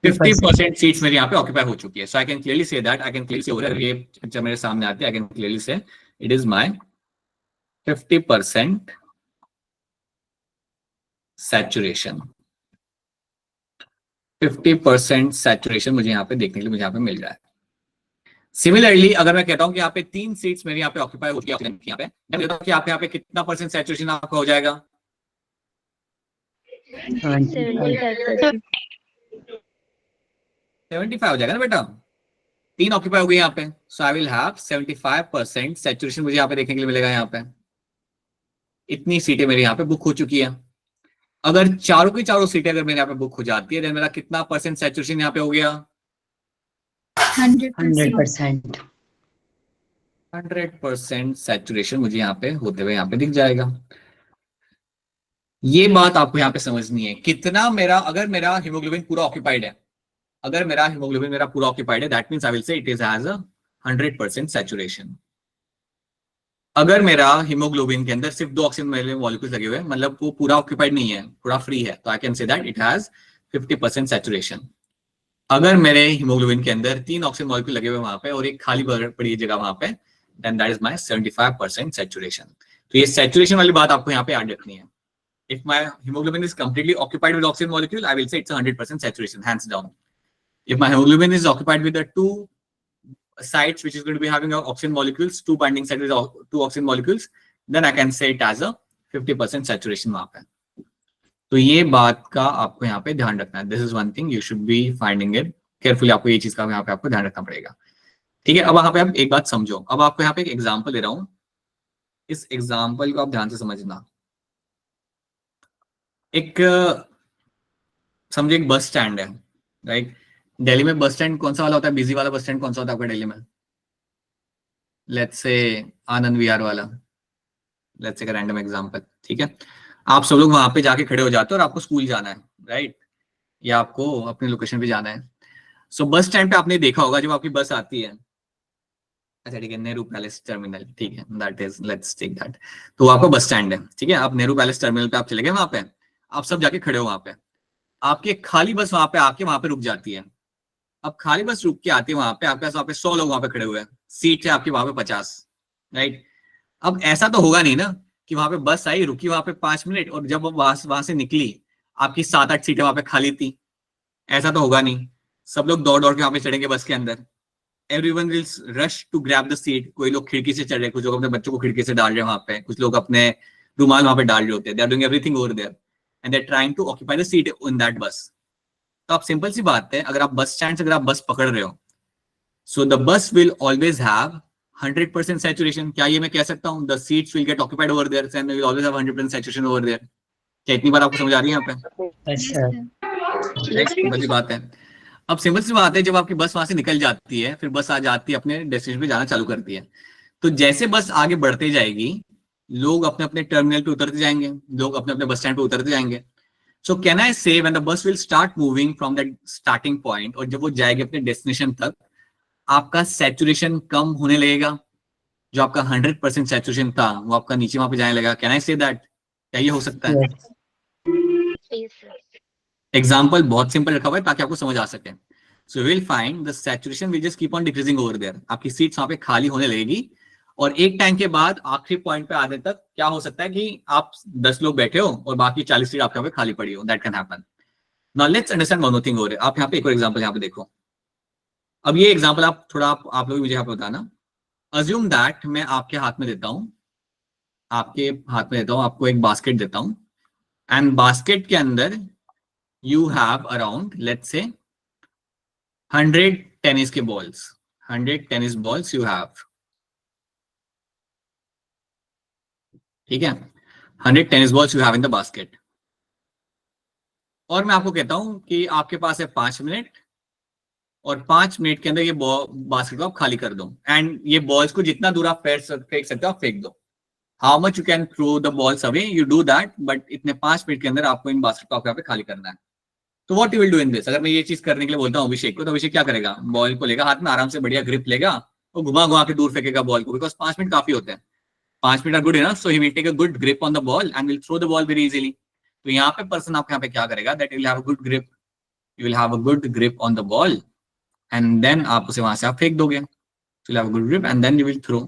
50% seats मेरे यहाँ पे ऑक्यूपाई हो चुकी है। So I can clearly say that, I can clearly say over ये पिक्चर मेरे सामने आती है, I can clearly say it is my 50% saturation. 50% saturation मुझे यहाँ पे देखने के लिए मुझे यहाँ पे मिल रहा है। सिमिलरली अगर मैं कहता हूँ कि यहाँ पे 3 सीट्स मेरे यहाँ पे ऑक्यूपाई होती है ऑक्सीजन की, यहाँ पे मैं कहता हूँ कि यहाँ पे कितना परसेंट सैचुरेशन आपका हो जाएगा? 75 हो जाएगा ना बेटा। 3 ऑक्यूपाई हो गई यहाँ पे, सो आई विल हैव 75% सैचुरेशन मुझे यहाँ पे देखने के लिए मिलेगा। यहाँ पे इतनी सीटें मेरे यहाँ पे बुक हो चुकी है। अगर चारों की चारों सीटें अगर मेरे यहाँ पे बुक हो जाती है, देन मेरा कितना परसेंट सैचुरेशन यहाँ पे हो गया? 100%। 100% सैचुरेशन मुझे यहाँ पे होते हुए यहाँ पे दिख जाएगा। ये बात आपको यहाँ पे समझनी है। कितना मेरा, अगर मेरा हीमोग्लोबिन पूरा ऑक्यूपाइड है, अगर मेरा हीमोग्लोबिन मेरा पूरा ऑक्यूपाइड है, that means I will say it is has a 100% saturation. अगर मेरा हीमोग्लोबिन के अंदर सिर्फ 2 ऑक्सीजन मॉलिक्यूल्स लगे हुए हैं, मतलब वो पूरा ऑक्यूपाइड नहीं है, पूरा फ्री है, तो आई can say that it has 50% saturation. अगर मेरे हीमोग्लोबिन के अंदर 3 ऑक्सीजन मॉलिक्यूल लगे हुए वहां पे और एक खाली पड़ी जगह वहां पे, then that is my 75% saturation. तो ये सैचुरेशन वाली बात आपको यहाँ पे याद रखनी है। If my hemoglobin is completely occupied with oxygen molecule, I will say it's 100% saturation, hands down. If my hemoglobin is occupied with the two sites which is going to be having oxygen molecules, two binding sites with two oxygen molecules, then I can say it as a 50% saturation वहां पे. तो ये बात का आपको यहाँ पे ध्यान रखना है. This is one thing you should be finding it carefully. आपको ये चीज का यहाँ पे आपको ध्यान रखना पड़ेगा. ठीक है, अब यहाँ पे आप एक बात समझो. अब आपको यहाँ पे एक एग्जांपल दे रहा हूँ. इस एग्जांपल को आप ध्यान से समझना. एक समझो एक बस स्टैंड है, राइट. दिल्ली में बस स्टैंड कौन सा वाला होता है? बिजी वाला बस स्टैंड कौन सा होता है आपका दिल्ली में? लेट्स से आनंद विहार वाला. लेट्स से एक रैंडम एग्जांपल. ठीक है, आप सब लोग वहां पे जाके खड़े हो जाते हो और आपको स्कूल जाना है, राइट, या आपको अपने लोकेशन पे जाना है. सो बस स्टैंड पे आपने देखा होगा जब आपकी बस आती है. अच्छा ठीक है, नेहरू पैलेस टर्मिनल. ठीक है, that is, let's take that. तो आपका बस स्टैंड है. ठीक है, आप नेहरू पैलेस टर्मिनल पे आप चले गए. वहां पे आप सब जाके खड़े हो. वहां पे आपकी खाली बस वहां पे आके वहां पे रुक जाती है. अब खाली बस रुक के आती है वहां पे, आपके पास वहां पे 100 लोग वहां पे खड़े हुए हैं. सीट है आपकी वहां पे 50, राइट. अब ऐसा तो होगा नहीं ना कि वहां पे बस आई, रुकी वहां पे 5 मिनट और जब वहां से निकली आपकी 7-8 सीटें वहां पे खाली थी. ऐसा तो होगा नहीं. सब लोग दौड़ दौड़ के वहां पे चढ़ेंगे बस के अंदर. Everyone will rush to grab the seat. कोई लोग खिड़की से चढ़ रहे, कुछ लोग अपने बच्चों को खिड़की से डाल रहे हैं वहां पे, कुछ लोग अपने रुमाल वहां पे डाल रहे होते हैं. They are doing everything over there and they are trying to occupy the seat in that bus. तो आप सिंपल सी बात है, अगर आप बस स्टैंड से अगर आप बस पकड़ रहे हो, so the bus will always have 100% saturation. क्या ये मैं कह सकता हूँ? The seats will get occupied over there and we will always have 100% saturation over there. क्या इतनी बार आपको समझ आ रही है यहाँ पे? Yes, sir. बड़ी बात है. अब सिंपल सी बात है, जब आपकी बस वहां से निकल जाती है, फिर बस आ जाती है अपने डेस्टिनेशन पे जाना चालू करती है. तो जैसे बस आगे बढ़ते जाएगी, लोग अपने अपने टर्मिनल पे उतरते जाएंगे, लोग अपने अपने बस स्टैंड पे उतरते जाएंगे. सो कैन आई से when the bus will start moving from that starting point, और जब वो जाएगी अपने डेस्टिनेशन तक, आपका सैचुरेशन कम होने लगेगा. जो आपका 100% सैचुरेशन था वो आपका नीचे वहां पे जाने लगा. Can I say that? क्या ये हो सकता है? Yes, sir. एग्जाम्पल बहुत सिंपल रखा हुआ है ताकि आपको समझ आ सके. So will find the saturation will just keep on decreasing over there. आपकी सीट्स वहां पे खाली होने लगेगी और एक टाइम के बाद आखिरी पॉइंट पे आने तक क्या हो सकता है कि आप 10 लोग बैठे हो और बाकी 40 सीट आपके यहाँ पे खाली पड़ी हो. That can happen. Now let's understand one more thing over. आप यहाँ पे एक और एग्जांपल यहाँ पे देखो. अब ये एग्जांपल आप थोड़ा आप लोग मुझे यहाँ पे बताना. अज्यूम दैट मैं आपके हाथ में देता हूं, आपको एक बास्केट देता हूं एंड बास्केट के अंदर you have around let's say 100 tennis के balls. 100 tennis balls you have. ठीक है, 100 tennis balls you have in the basket. और मैं आपको कहता हूं कि आपके पास है 5 मिनट और 5 मिनट के अंदर ये बास्केट को आप खाली कर दो एंड ये बॉल्स को जितना दूर आप फेंक सकते हो आप फेंक दो. How much you can throw the balls away, you do that, but इतने 5 मिनट के अंदर आपको इन बास्केट को आपके यहाँ पे खाली करना है. तो what you will do in this? अगर मैं ये चीज करने के लिए बोलता हूँ अभिषेक को, तो अभिषेक क्या करेगा? बॉल को लेगा हाथ में, आराम से बढ़िया ग्रिप लेगा और घुमा घुमा के दूर फेंकेगा बॉल को, बिकॉज 5 मिनट काफी होते हैं. 5 minute are good enough, so he will take a good grip on the ball and will throw the ball very easily. तो यहाँ पे पर्सन आपके यहाँ पे क्या करेगा? That will have a good grip. You will have a good grip on the ball and then आप उसे वहां से आप फेंक दोगे. So you'll have a good grip and then you will throw.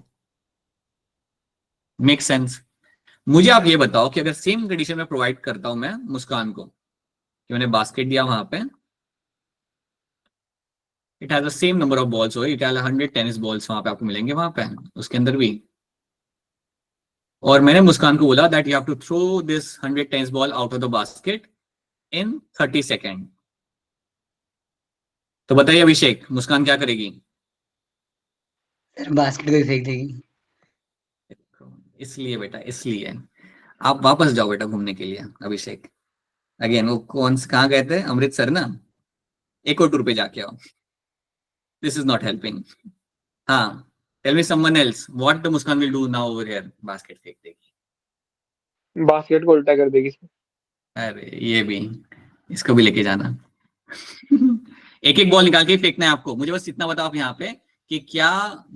Make sense? मुझे आप ये बताओ कि अगर सेम कंडीशन में प्रोवाइड करता हूं मैं मुस्कान को, कि मैंने बास्केट दिया वहां पे, it has the same number of balls, हो इट हैज 100 टेनिस बॉल्स वहां पे आपको मिलेंगे वहां पे उसके अंदर भी, और मैंने मुस्कान को बोला that you have to throw this 100 tennis ball out of the basket in 30 second. तो बताइए अभिषेक, मुस्कान क्या करेगी? सर बास्केट को ही फेंक देगी. इसलिए बेटा, इसलिए आप वापस जाओ बेटा घूमने के लिए. अभिषेक अगेन वो कहाँ गए थे? अमृतसर ना. एक और टूर पे जाके आओ. This is not helping. हाँ, tell me someone else what the Muskan will do now over here. Basket फेंक देगी. बास्केट को उल्टा कर देगी. अरे ये भी, इसको भी लेके जाना. एक एक बॉल निकाल के फेंकना है आपको. मुझे बस इतना बताओ आप यहाँ पे कि क्या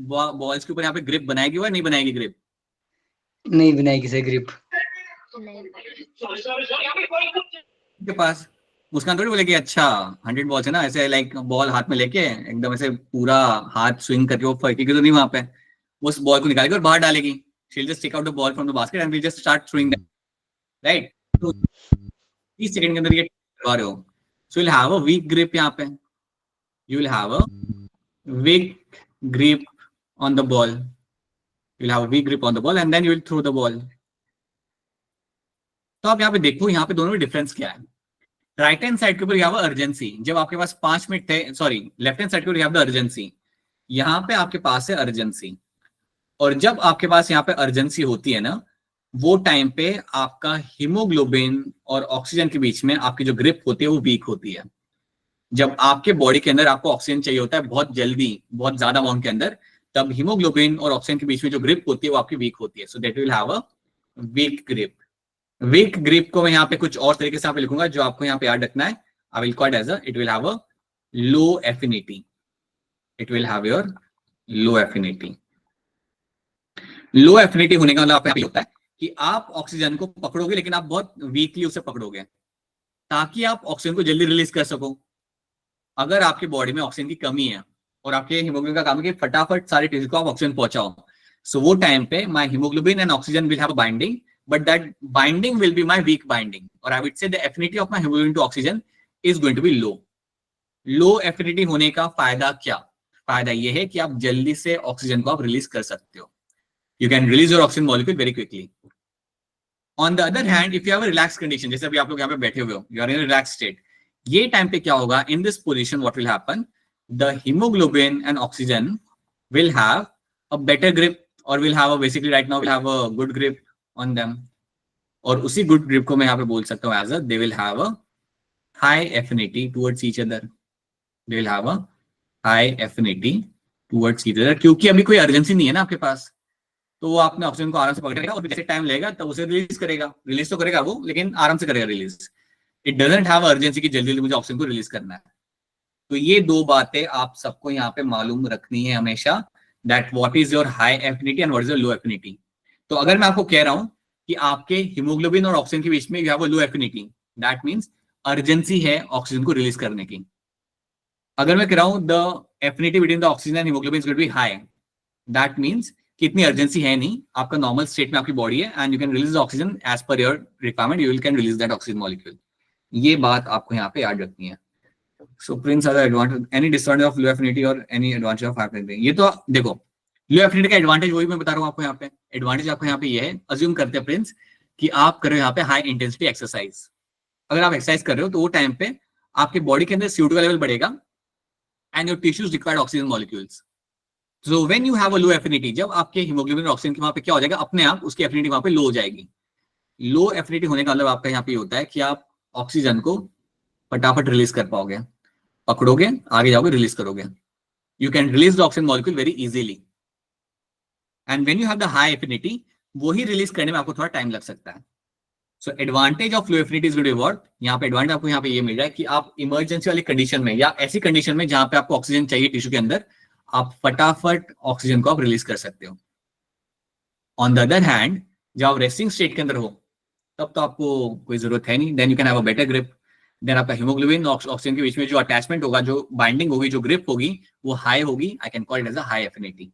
बॉल्स के ऊपर यहाँ पे ग्रिप बनाएगी या नहीं बनाएगी? ग्रिप नहीं बनाएगी सर ग्रिप. के पास मुस्कान थोड़ी बोलेगी अच्छा 100 बॉल्स है ना, ऐसे लाइक बॉल हाथ में लेके एकदम ऐसे पूरा हाथ स्विंग करके वो फेंकेगी तो नहीं वहां पे. उस बॉल को निकालेगी और बाहर डालेगी. She will just take out the ball from the basket and will just start throwing that, right. 30 second के अंदर ये करवा रहे हो, so will have a weak grip यहाँ पे, you will have a weak grip on the ball, you will have a weak grip on the ball and then you will throw the ball. तो आप यहाँ पे देखो, यहाँ पे दोनों में डिफरेंस क्या है। राइट हैंड साइड के ऊपर यहाँ अर्जेंसी, जब आपके पास 5 मिनट थे, सॉरी लेफ्ट हैंड साइड के ऊपर यहाँ पे अर्जेंसी, यहाँ पे आपके पास है अर्जेंसी, और जब आपके पास यहाँ पे अर्जेंसी होती है ना, वो टाइम पे आपका हीमोग्लोबिन और ऑक्सीजन के बीच में आपकी जो ग्रिप होती है वो वीक होती है। जब आपके बॉडी के अंदर आपको ऑक्सीजन चाहिए होता है बहुत जल्दी, बहुत ज्यादा अमाउंट के अंदर, तब हीमोग्लोबिन और ऑक्सीजन के बीच में जो ग्रिप होती है वो आपकी वीक होती है, so that will have a weak grip. Weak grip को मैं यहाँ पे कुछ और तरीके से यहाँ पे लिखूंगा जो आपको यहाँ पे याद रखना है। I will call it as it will have a low affinity, it will have your low affinity. Low affinity होने का मतलब आप यहाँ पे होता है कि आप ऑक्सीजन को पकड़ोगे लेकिन आप बहुत वीकली उसे पकड़ोगे ताकि आप ऑक्सीजन को जल्दी रिलीज कर सको। अगर आपकी बॉडी में ऑक्सीजन की कमी है और आपके हीमोग्लोबिन का काम है कि फटाफट सारे टिश्यू को आप ऑक्सीजन पहुंचाओ, सो वो टाइम पे my haemoglobin and oxygen will have a binding, but that binding will be my weak binding, or I would say the affinity of my hemoglobin to oxygen is going to be low. Low affinity होने का फायदा क्या? फायदा ये है कि आप जल्दी से ऑक्सीजन को आप रिलीज कर सकते हो। You can release your oxygen molecule very quickly. On the other hand, if you have a relaxed condition, जैसे अभी आप लोग यहाँ पे बैठे हुए हो, you are in a relaxed state, ये टाइम पे क्या होगा? In this position, what will happen? The hemoglobin and oxygen will have a better grip, or will have a basically right now will have a good grip on them, और उसी गुड ग्रिप को मैं यहाँ पे बोल सकता हूँ as a they will have a high affinity towards each other, they will have a high affinity towards each other, क्योंकि अभी कोई अर्जेंसी नहीं है ना आपके पास, तो वो आपने ऑक्सीजन को आराम से पकड़ेगा और जैसे टाइम लगेगा तब उसे रिलीज करेगा, रिलीज तो करेगा वो लेकिन आराम से करेगा release. It doesn't have urgency की जल्दी जल्दी मुझे ऑक्सीजन को रिलीज करना है। तो ये दो बातें आप सबको यहाँ पे मालूम रखनी है हमेशा, that what is your high affinity and what is your low affinity. तो अगर मैं आपको कह रहा हूं कि आपके हीमोग्लोबिन और ऑक्सीजन के बीच में you have a low affinity, that means urgency है ऑक्सीजन को रिलीज करने की। अगर मैं कह रहा हूं the affinity between the oxygen and haemoglobin is going to be high, that means कि इतनी अर्जेंसी है नहीं, आपका नॉर्मल स्टेट में आपकी बॉडी है and you can release the oxygen as per your requirement, you can release that oxygen molecule. ये बात आपको यहाँ पे याद रखनी है। So prince other advantage, any disadvantage of low affinity और any advantage of high affinity. ये तो देखो लो एफिनिटी का एडवांटेज वही मैं बता रहा हूँ आपको यहाँ पे। एडवांटेज आपको यहाँ पे ये है, अज्यूम करते हैं प्रिंस कि आप कर रहे हो यहाँ पे हाई इंटेंसिटी एक्सरसाइज। अगर आप एक्सरसाइज कर रहे हो तो वो टाइम पे आपके बॉडी के अंदर CO2 का लेवल बढ़ेगा and your tissues required oxygen molecules. So when you have a low affinity, जब आपके हीमोग्लोबिन और ऑक्सीजन की वहां पे क्या हो जाएगा, अपने आप उसकी एफिनिटी वहां पे लो हो जाएगी। लो एफिनिटी होने का मतलब आपका यहाँ पे होता है कि आप ऑक्सीजन को फटाफट रिलीज कर पाओगे, पकड़ोगे आगे जाओगे रिलीज करोगे, you can release the oxygen molecule very easily. And when you have the high affinity, वो ही रिलीज करने में आपको थोड़ा टाइम लग सकता है। So advantage of low affinity is what, यहाँ पे एडवांटेज आपको यहाँ पे ये मिल रहा है कि आप इमरजेंसी वाली कंडीशन में या ऐसी कंडीशन में जहां पे आपको ऑक्सीजन चाहिए टिश्यू के अंदर, आप फटाफट ऑक्सीजन को आप रिलीज कर सकते हो। ऑन द अदर हैंड, जब आप रेस्टिंग स्टेट के अंदर हो तब तो आपको कोई जरूरत है नहीं, then you can have a better grip, then आपका हीमोग्लोबिन और ऑक्सीजन के बीच में जो अटैचमेंट होगा, जो बाइंडिंग होगी, जो ग्रिप होगी, वो हाई होगी। I can call it as a high affinity.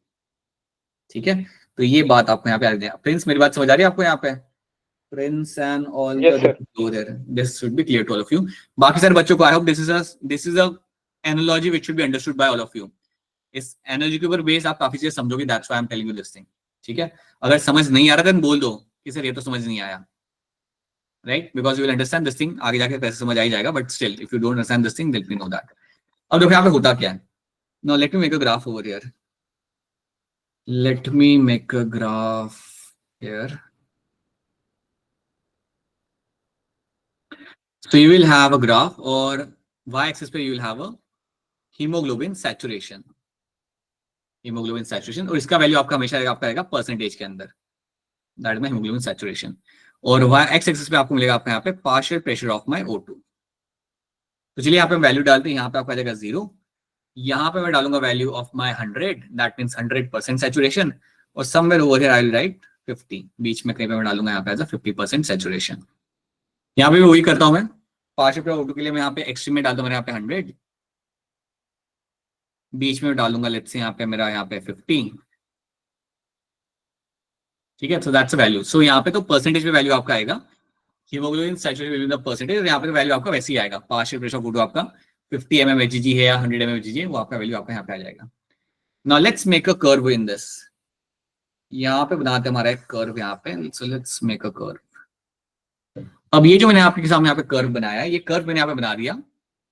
ठीक है, तो ये बात आपको यहाँ पे आ रही है। प्रिंस मेरी बात समझ आ रही है आपको यहाँ पे? Prince and all this should be clear to all of you. बाकी सारे बच्चों को I hope this is a analogy which should be understood by all of you. इस एनालॉजी के ऊपर बेस आप काफी चीजें समझोगे, that's why I am telling you this thing. ठीक है, अगर समझ नहीं आ रहा तो बोल दो कि सर ये तो समझ नहीं आया, right? Because you will understand this thing, आगे जाके कैसे समझ आ ही जाएगा, but still if you don't understand this thing let me know that. अब देखो यहाँ पे होता क्या है। Now let me make a graph over here, let me make a graph here. So you will have a graph, और y-axis पे you will have a hemoglobin saturation, hemoglobin saturation, और इसका वैल्यू आपका हमेशा आपका रहेगा परसेंटेज के अंदर, that is my hemoglobin saturation। और y-axis पे आपको मिलेगा आपका यहाँ पे partial pressure of my O2। तो चलिए यहाँ पे वैल्यू डालते हैं, यहाँ पे आपका आ जाएगा 0, यहाँ पे मैं डालूंगा value of my 100, that means 100% saturation, और somewhere over here I will write 50, बीच में कहीं पे मैं डालूंगा यहाँ पे एज अ 50% सैचुरेशन। यहाँ पे भी वही करता हूँ मैं, पार्शियल प्रेशर O2 के लिए मैं यहाँ पे एक्सट्रीम में डालता हूँ, यहाँ पे 100, बीच में डालूंगा लेट्स से यहाँ पे मेरा यहाँ पे 50। ठीक है, सो दैट्स अ वैल्यू। सो यहाँ पे तो परसेंटेज पे वैल्यू आपका आएगा haemoglobin saturation will be the percentage, यहाँ पे वैल्यू आपका वैसे ही आएगा, पार्शियल प्रेशर ऑफ O2 आपका 50 mm Hg है या 100 mm Hg है, वो आपका वैल्यू आपका यहाँ पे आ जाएगा। Now let's make a curve in this, यहाँ पे बनाते हैं हमारा एक कर्व यहाँ पे, सो लेट्स मेक अ कर्व। अब ये जो मैंने आपके सामने यहाँ पे कर्व बनाया, ये कर्व मैंने यहाँ पे बना दिया,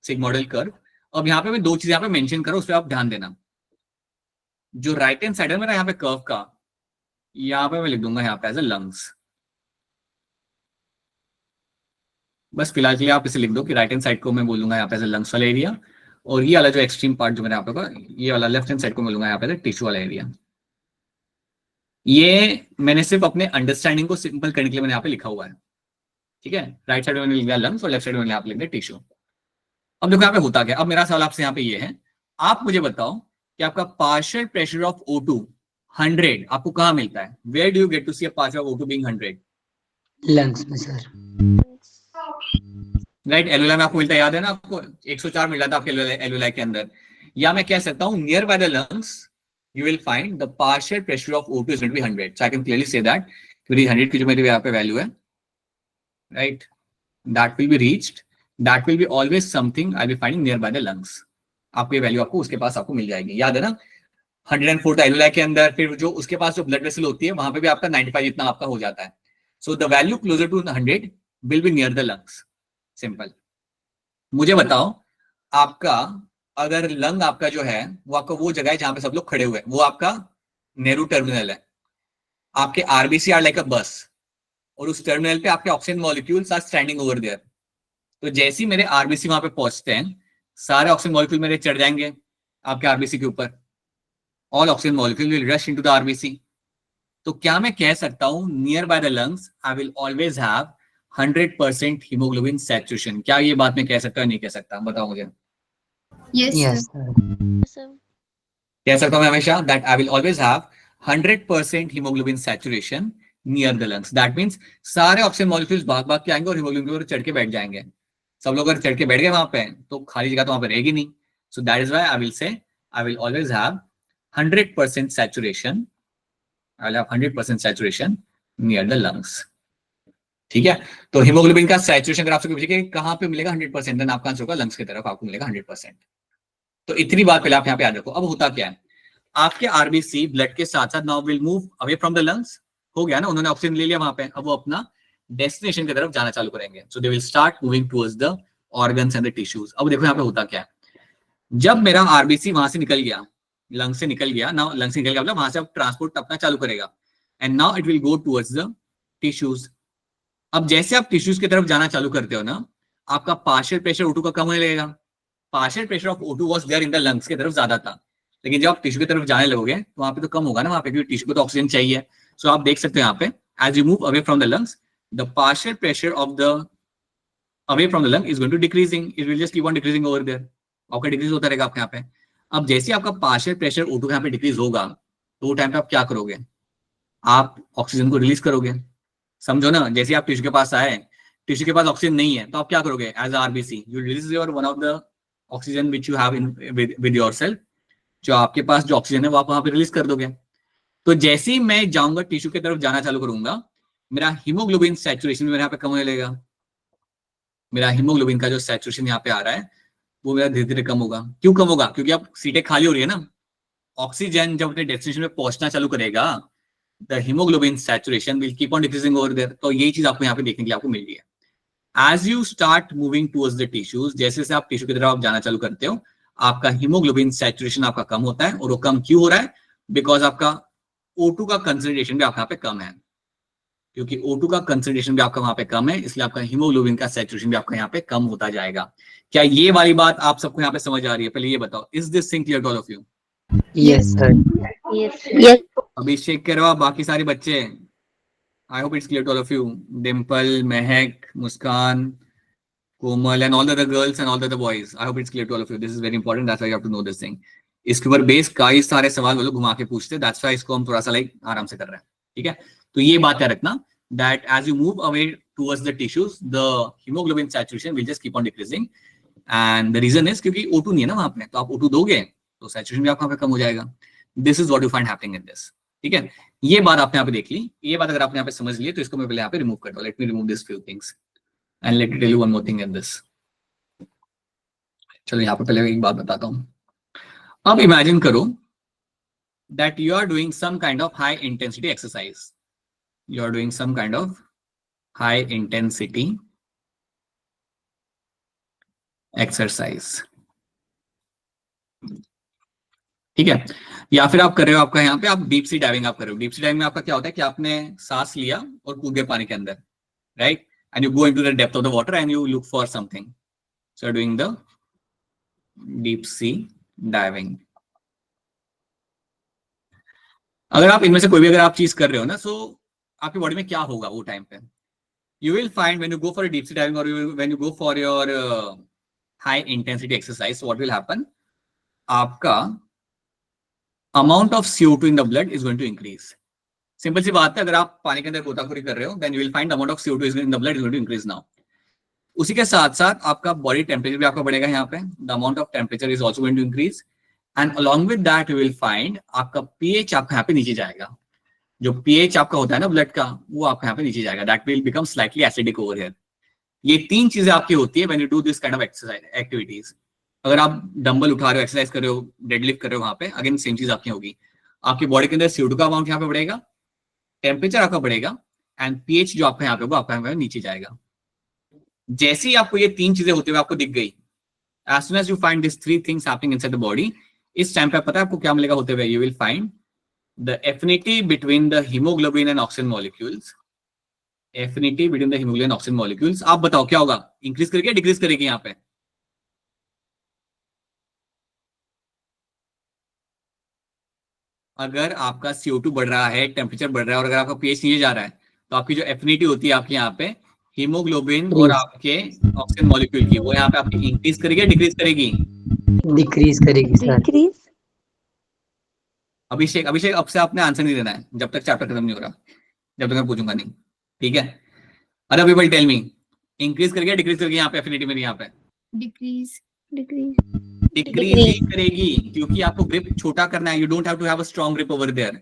सिग्मोइडल कर्व। अब यहाँ पे मैं दो चीजें यहाँ पे मेंशन करो, उस पर आप ध्यान देना। जो राइट हैंड साइड है मेरा यहाँ पे कर्व का, यहाँ पे मैं लिख दूंगा यहाँ पे एज ए लंग्स। बस फिलहाल के लिए आप इसे लिख दो कि राइट हैंड साइड को मैं बोलूंगा यहाँ पे एज ए लंग्स वाला एरिया, और ये वाला जो एक्सट्रीम पार्ट जो मैंने यहाँ पे, ये वाला लेफ्ट हैंड साइड को बोलूंगा यहाँ पे टिश्यू वाला एरिया। ये मैंने सिर्फ अपने अंडरस्टैंडिंग को सिंपल करने के लिए मैंने यहाँ पे लिखा हुआ है, ठीक है। राइट साइड में मैंने लिख दिया लंग्स और लेफ्ट साइड में मैंने यहाँ पे लिख दिया टिश्यू। अब देखो यहाँ पे होता क्या, अब मेरा सवाल आपसे यहाँ पे ये है, आप मुझे बताओ कि आपका पार्शियल प्रेशर ऑफ O2 100 आपको कहाँ मिलता है? Where do you get to see a partial of O2 being 100? Lungs में सर। राइट, एलुलाई में आपको मिलता है, याद है ना आपको 104 मिल रहा था आपके एलुलाई के अंदर। या मैं कह सकता हूँ near by the lungs you will find the partial pressure of O2 is going to be 100. So I can clearly say that 100 की जो मेरी यहाँ पे वैल्यू है, right, that will be reached, that will be always something I'll be finding nearby the lungs. आपको ये वैल्यू आपको उसके पास आपको मिल जाएगी, याद है ना 104 था एलुलाई के अंदर, फिर जो उसके पास जो ब्लड वेसल होती है वहां पे भी आपका 95 इतना आपका हो जाता है। So the value closer to 100 will be near the lungs. Simple. मुझे बताओ आपका अगर लंग आपका जो है वो आपका वो जगह है जहां पे सब लोग खड़े हुए हैं, वो आपका नेहरू टर्मिनल है। आपके आरबीसी आर लाइक अ बस, और उस टर्मिनल पे आपके oxygen molecules are standing over there. तो जैसे ही मेरे आरबीसी वहां पे पहुंचते हैं, सारे ऑक्सीजन मॉलिक्यूल मेरे चढ़ जाएंगे आपके आरबीसी के ऊपर। All oxygen molecule will rush into the RBC. तो क्या मैं कह सकता हूं near by the lungs I will always have 100% haemoglobin saturation? क्या ये बात मैं कह सकता नहीं कह सकता? बताओ मुझे। Yes, yes sir. Sir. Sir. कह सकता हूं मैं हमेशा that I will always have 100% haemoglobin saturation near the lungs. That means सारे ऑक्सीजन मॉलिक्यूल्स भाग भाग के आएंगे और हीमोग्लोबिन के ऊपर चढ़ के बैठ जाएंगे। सब लोग अगर चढ़ के बैठ गए वहां पे तो खाली जगह तो वहां पे रहेगी नहीं। सो that is why I will से I will always have 100% saturation. I'll have 100% saturation near the lungs. ठीक है, तो हीमोग्लोबिन का सैचुरेशन अगर आपसे पूछे कि कहां पे मिलेगा 100%, देन आपका आंसर होगा लंग्स की तरफ आपको मिलेगा 100%। तो इतनी बात पहले आप यहाँ पे याद रखो। अब होता क्या है, आपके आरबीसी ब्लड के साथ साथ now will move away from the lungs. हो गया ना, उन्होंने ऑक्सीजन ले लिया वहां पे, अब वो अपना डेस्टिनेशन की तरफ जाना चालू करेंगे। So they will start moving towards the organs and the tissues. अब देखो यहाँ पे होता क्या है, जब मेरा आरबीसी वहां से निकल गया, लंग से निकल गया, नाउ लंग से निकल गया मतलब वहां से अब ट्रांसपोर्ट अपना चालू करेगा, and now it will go towards the tissues. अब जैसे आप टिश्यूज की तरफ जाना चालू करते हो ना, आपका पार्शियल प्रेशर O2 का कम होने लगेगा। Partial pressure of O2 was there in the lungs की तरफ ज्यादा था, लेकिन जब आप टिश्यू की तरफ जाने लगोगे तो वहां पे तो कम होगा ना वहां पे, क्योंकि टिश्यू को तो ऑक्सीजन चाहिए। सो आप देख सकते हो यहाँ पे as you move away from the lungs the partial pressure of the away from the lung is going to decreasing, it will just keep on decreasing over there. आपका डिक्रीज होता रहेगा आपके यहाँ पे। अब जैसे आपका पार्शियल प्रेशर O2 का यहाँ पे डिक्रीज होगा तो वो टाइम पे आप क्या करोगे, आप ऑक्सीजन को रिलीज करोगे। समझो ना, जैसे आप टिश्यू के पास आए, टिश्यू के पास ऑक्सीजन नहीं है, तो आप क्या करोगे as RBC, you release your one of the oxygen which you have in with yourself. जो आपके पास जो ऑक्सीजन है वो आप वहां पे रिलीज कर दोगे। तो जैसे ही मैं जाऊंगा टिश्यू की तरफ जाना चालू करूंगा, मेरा हीमोग्लोबिन सैचुरेशन मेरे यहाँ पे कम होने लगेगा। मेरा हीमोग्लोबिन का जो सैचुरेशन यहाँ पे आ रहा है वो मेरा धीरे धीरे कम होगा। क्यों कम होगा? क्योंकि अब सीटें खाली हो रही है ना। ऑक्सीजन जब अपने डेस्टिनेशन में पहुंचना चालू करेगा, the haemoglobin saturation will keep on decreasing over there. तो यही चीज आपको यहाँ पे देखने के लिए आपको मिल रही है। As you start moving towards the tissues, जैसे जैसे आप टिश्यू की तरफ आप जाना चालू करते हो, आपका हीमोग्लोबिन सैचुरेशन आपका कम होता है। और वो कम क्यों हो रहा है? बिकॉज आपका O2 का कंसंट्रेशन भी आपका यहाँ पे कम है। क्योंकि O2 का कंसंट्रेशन भी आपका वहां पे कम है, इसलिए आपका हीमोग्लोबिन का सैचुरेशन भी आपका यहाँ पे कम होता जाएगा। क्या ये वाली बात आप सबको यहाँ पे समझ आ रही है? पहले ये बताओ, is this thing clear to all of you? Yes sir. Yes, sir. Yes. Abhishek के अलावा बाकी सारे बच्चे, I hope it's clear to all of you. Dimple, Mehak, Muskan, Komal and all the girls and all the boys, I hope it's clear to all of you. This is very important, that's why you have to know this thing. इसके ऊपर बेस कई सारे सवाल वो लोग घुमा के पूछते हैं, दैट्स व्हाई इसको हम थोड़ा सा लाइक आराम से कर रहे हैं। ठीक है, तो ये बात याद रखना that as you move away towards the tissues, the hemoglobin saturation will just keep on decreasing, and the reason is क्योंकि O2 नहीं है ना वहां पे, तो आप O2 दोगे तो saturation भी आपका वहां पे कम हो जाएगा। This is what you find happening in this. ठीक है, ये बात आपने यहाँ पे देख ली। ये बात अगर आपने यहाँ पे समझ ली तो इसको मैं पहले यहाँ पे रिमूव करता हूँ। Let me remove these few things. And let me tell you one more thing in this. चलो यहाँ पे पहले एक बात बताता हूँ. अब इमेजिन करो that you are doing some kind of high intensity exercise. You are doing some kind of high intensity exercise. ठीक है. या फिर आप कर रहे हो, आपका यहाँ पे आप डीप सी डाइविंग आप कर रहे हो. डीप सी डाइविंग में आपका क्या होता है कि आपने सांस लिया और कूद गए पानी के अंदर, right? And you go into the depth of the water and you look for something. So you are doing the deep sea diving. अगर आप इनमें से कोई भी अगर आप चीज कर रहे हो ना, सो आपकी बॉडी में क्या होगा वो टाइम पे? You will find when you go for deep sea diving और when you go for your high intensity exercise, what will happen? आपका amount of CO2 in the blood is going to increase. Simple सी बात है, अगर आप पानी के अंदर गोताखोरी कर रहे हो, then you will find amount of CO2 in the blood is going to increase now. उसी के साथ साथ आपका बॉडी टेम्परेचर भी आपका बढ़ेगा. यहाँ पे the amount of temperature is also going to increase. And along with that you will find आपका pH आपका यहाँ पे नीचे जाएगा. जो pH आपका होता है ना ब्लड का, वो आपका यहाँ पे नीचे जाएगा. That will become slightly acidic over here. ये तीन चीजें आपकी होती है when you do this kind of exercise activities. अगर आप डंबल उठा रहे हो, एक्सरसाइज कर रहे हो, डेडलिफ्ट कर रहे हो, वहां पे अगेन सेम चीज आपकी होगी. आपकी बॉडी के अंदर CO2 का अमाउंट यहाँ पे बढ़ेगा, टेम्परेचर आपका बढ़ेगा, एंड pH जो आपका यहाँ पे होगा आपका यहाँ पे नीचे जाएगा. जैसे ही आपको ये तीन चीजें होते हुए आपको दिख गई, as soon as you find these three things happening inside the body, इस टाइम पे पता है आपको क्या मिलेगा होते हुए? You will find the affinity between the hemoglobin and oxygen molecules. Affinity between the hemoglobin and oxygen molecules. आप बताओ क्या होगा? इंक्रीज करेगी या डिक्रीज करेगी? यहाँ पे अगर आपका CO2 बढ़ रहा है, टेम्परेचर बढ़ रहा है और अगर आपका pH नीचे जा रहा है, तो आपकी जो एफिनिटी होती है आपके यहाँ पे हीमोग्लोबिन और आपके ऑक्सीजन मॉलिक्यूल की, वो यहाँ पे आपकी इंक्रीज करेगी या डिक्रीज करेगी? डिक्रीज करेगी सर. अभिषेक अब से आपने आंसर नहीं देना है जब तक चैप्टर खत्म नहीं हो रहा, जब तक मैं पूछूंगा नहीं, ठीक है? अरे एवरीबॉडी टेल मी, इंक्रीज करेगी या डिक्रीज करेगी? यहाँ पे एफिनिटी मेरी यहाँ पे डिक्रीज डिक्रीज ही करेगी, क्योंकि आपको ग्रिप छोटा करना है. You don't have to have a strong grip over there.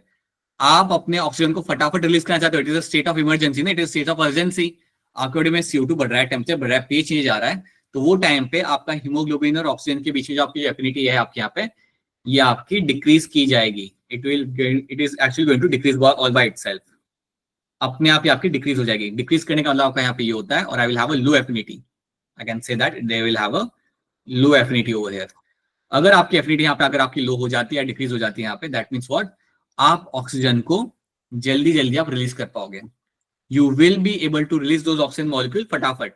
आप अपने ऑक्सीजन को फटाफट रिलीज करना चाहते हो. It is a state of emergency ना, it is state of urgency. आपके बॉडी में CO2 बढ़ रहा है, टेम्परेचर बढ़ रहा है, pH नीचे जा रहा है, तो वो टाइम पे आपका हीमोग्लोबिन और ऑक्सीजन के बीच में जो आपकी एफिनिटी है आपके यहाँ पे, ये आपकी डिक्रीज की जाएगी. It is actually going to decrease all by itself. अपने आप ही आपकी डिक्रीज हो जाएगी. डिक्रीज करने का मतलब आपका यहाँ पे ये होता है, और I will have a low affinity. I can say that they will have a low affinity over here. अगर आपकी एफिनिटी यहाँ पे अगर आपकी लो हो जाती है या डिक्रीज हो जाती है यहाँ पे, दैट मीन्स व्हाट? आप ऑक्सीजन को जल्दी आप रिलीज कर पाओगे. You will be able to release those oxygen molecule फटाफट.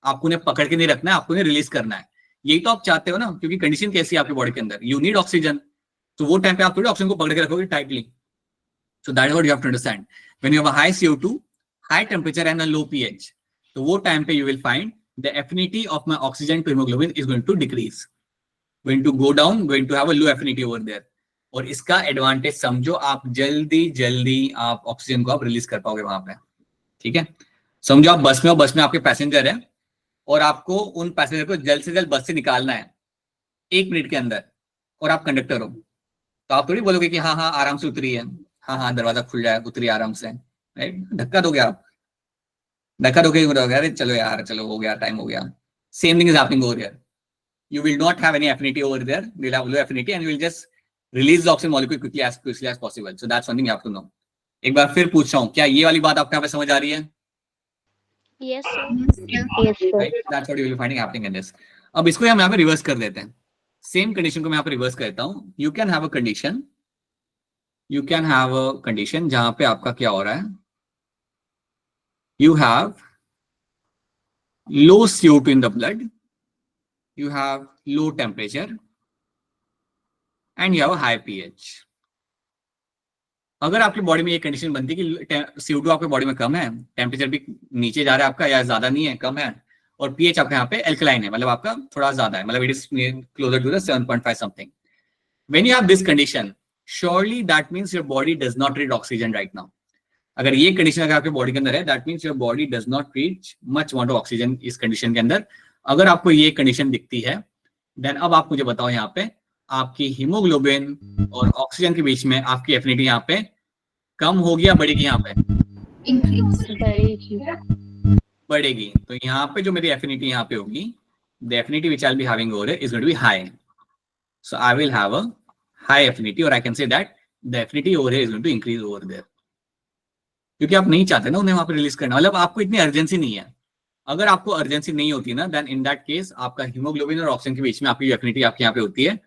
आपको उन्हें पकड़ के नहीं रखना है, आपको उन्हें रिलीज करना है. यही तो आप चाहते हो ना, क्योंकि कंडीशन कैसी है आपकी बॉडी के अंदर? You need oxygen. तो वो टाइम पे आप थोड़ी ऑक्सीजन को पकड़ के रखोगे tightly. So that is what you have to understand. When you have a high CO2, high temperature and a low pH, तो वो टाइम पे you will find the affinity of my oxygen to haemoglobin is going to decrease, going to go down, going to have a low affinity over there. और इसका एडवांटेज समझो, आप जल्दी आप ऑक्सीजन को आप रिलीज कर पाओगे वहां पे. ठीक है? समझो आप बस में हो, बस में आपके पैसेंजर है और आपको उन पैसेंजर को जल्द से जल्द बस से निकालना है 1 मिनट के अंदर, और आप कंडक्टर हो, तो आप थोड़ी बोलोगे कि हाँ आराम से उतरी है, हाँ दरवाजा खुल जाए, उतरी आराम से, राइट? धक्का दोगे आप, धक्का दोगे, अरे चलो यार, चलो हो गया, टाइम हो गया. Same thing is happening over here. You will not have any affinity over there. You'll have low affinity and you will just release the oxygen molecule quickly as possible. So that's one thing you have to know. एक बार फिर पूछ रहा हूँ, क्या ये वाली बात आपको यहाँ पे समझ आ रही है? Yes, sir. Right? That's what you will be finding happening in this. अब इसको हम यहाँ पे रिवर्स कर देते हैं. सेम कंडीशन को मैं यहाँ पे रिवर्स करता हूँ. You can have a condition जहाँ पे आपका क्या हो रहा है? You have low CO2 in the blood. You have low temperature and you have a high pH. अगर आपकी बॉडी में ये कंडीशन बनती है कि CO2 आपके बॉडी में कम है, टेम्परेचर भी नीचे जा रहा है आपका, या ज्यादा नहीं है, कम है, और pH आपके यहाँ पे एल्कलाइन है, मतलब आपका थोड़ा ज्यादा है, मतलब it is closer to the 7.5 something. When you have this condition, surely that means your body does not need oxygen right now. अगर ये कंडीशन अगर आपके बॉडी के अंदर है, that means your body does not need much amount of oxygen इस कंडीशन के अंदर. अगर आपको ये कंडीशन दिखती है, देन अब आप मुझे बताओ यहाँ पे आपकी हीमोग्लोबिन और ऑक्सीजन के बीच में आपकी एफिनिटी यहाँ पे कम होगी या बढ़ेगी? यहाँ पे बढ़ेगी, तो यहाँ पे जो मेरी एफिनिटी यहाँ पे होगी, the affinity which I be having over is going to be high. So I will have a high affinity, और I can say that the affinity over is going to increase over there. क्योंकि आप नहीं चाहते ना उन्हें वहां पे रिलीज करना, मतलब आपको इतनी अर्जेंसी नहीं है. अगर आपको अर्जेंसी नहीं होती ना, देन इन दैट केस आपका हीमोग्लोबिन और ऑक्सीजन के बीच में आपकी जो एफिनिटी आपके यहाँ पे होती है,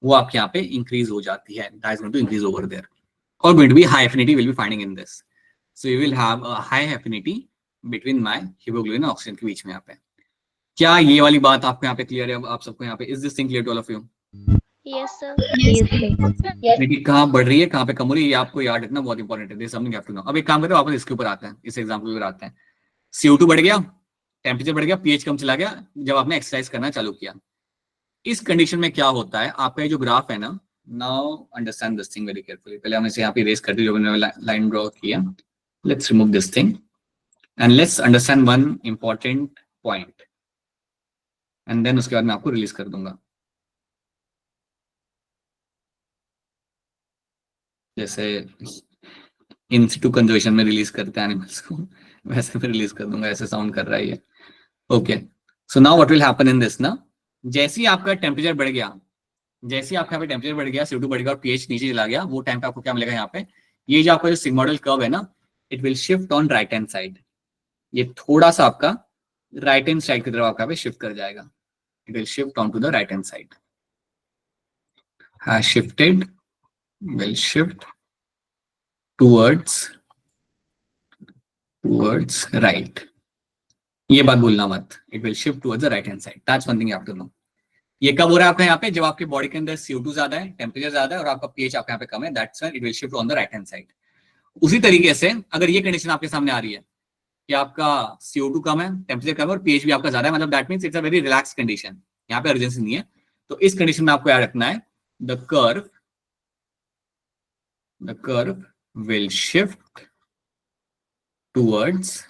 वो आपके यहाँ पे इंक्रीज हो जाती है. That is going to increase over there, और going to be high affinity will be finding in this. So you will have a high affinity between my haemoglobin और ऑक्सीजन के बीच में यहाँ पे. क्या ये वाली बात आपको यहाँ पे क्लियर है? आप सबको यहाँ पे is this thing clear to all of you? Yes, sir. Yes, sir. Affinity कहाँ बढ़ रही है, कहाँ पे कम हो रही है, ये आपको याद रखना बहुत इंपॉर्टेंट है. This something you have to know. अब एक काम करते हैं, वापस इसके ऊपर आते हैं, इस एग्जांपल पर आते हैं. CO2 बढ़ गया, टेम्परेचर बढ़ गया, pH कम चला गया जब आपने एक्सरसाइज करना चालू किया. इस कंडीशन में क्या होता है, आपका ये जो ग्राफ है ना, now understand this thing very carefully. पहले हमने इसे यहाँ पे इरेज कर दिया, जो मैंने लाइन ड्रॉ किया. Let's remove this thing and let's understand one important point, and then उसके बाद मैं आपको रिलीज कर दूंगा. जैसे इन सिटू कंजर्वेशन में रिलीज करते हैं एनिमल्स को, वैसे मैं रिलीज कर दूंगा. ऐसे साउंड कर रहा है ये. Okay, so now what will happen in this ना, जैसे ही आपका टेम्परेचर बढ़ गया, जैसे ही आपका टेम्परेचर बढ़ गया, CO2 बढ़ गया और pH नीचे चला गया, वो टाइम पे आपको क्या मिलेगा यहाँ पे, ये जो आपका जो सिग्मोइडल कर्व है ना, it will shift on right hand side. ये थोड़ा सा आपका राइट हैंड साइड की तरफ आपका पे शिफ्ट कर जाएगा. It will shift on to the right hand side. Has shifted, will shift towards right. ये बात भूलना मत, it will shift towards the right hand side. That's one thing you have to know. ये कब हो रहा है आपका यहाँ पे, जब आपके बॉडी के अंदर CO2 ज्यादा है, टेम्परेचर ज्यादा है और आपका pH आपके यहाँ पे कम है, that's when it will shift on the right hand side. उसी तरीके से अगर ये कंडीशन आपके सामने आ रही है कि आपका CO2 कम है, टेम्परेचर कम है और pH भी आपका ज्यादा है, मतलब that means it's a very relax condition. यहाँ पे अर्जेंसी नहीं है. तो इस कंडीशन में आपको याद रखना है, the curve will shift towards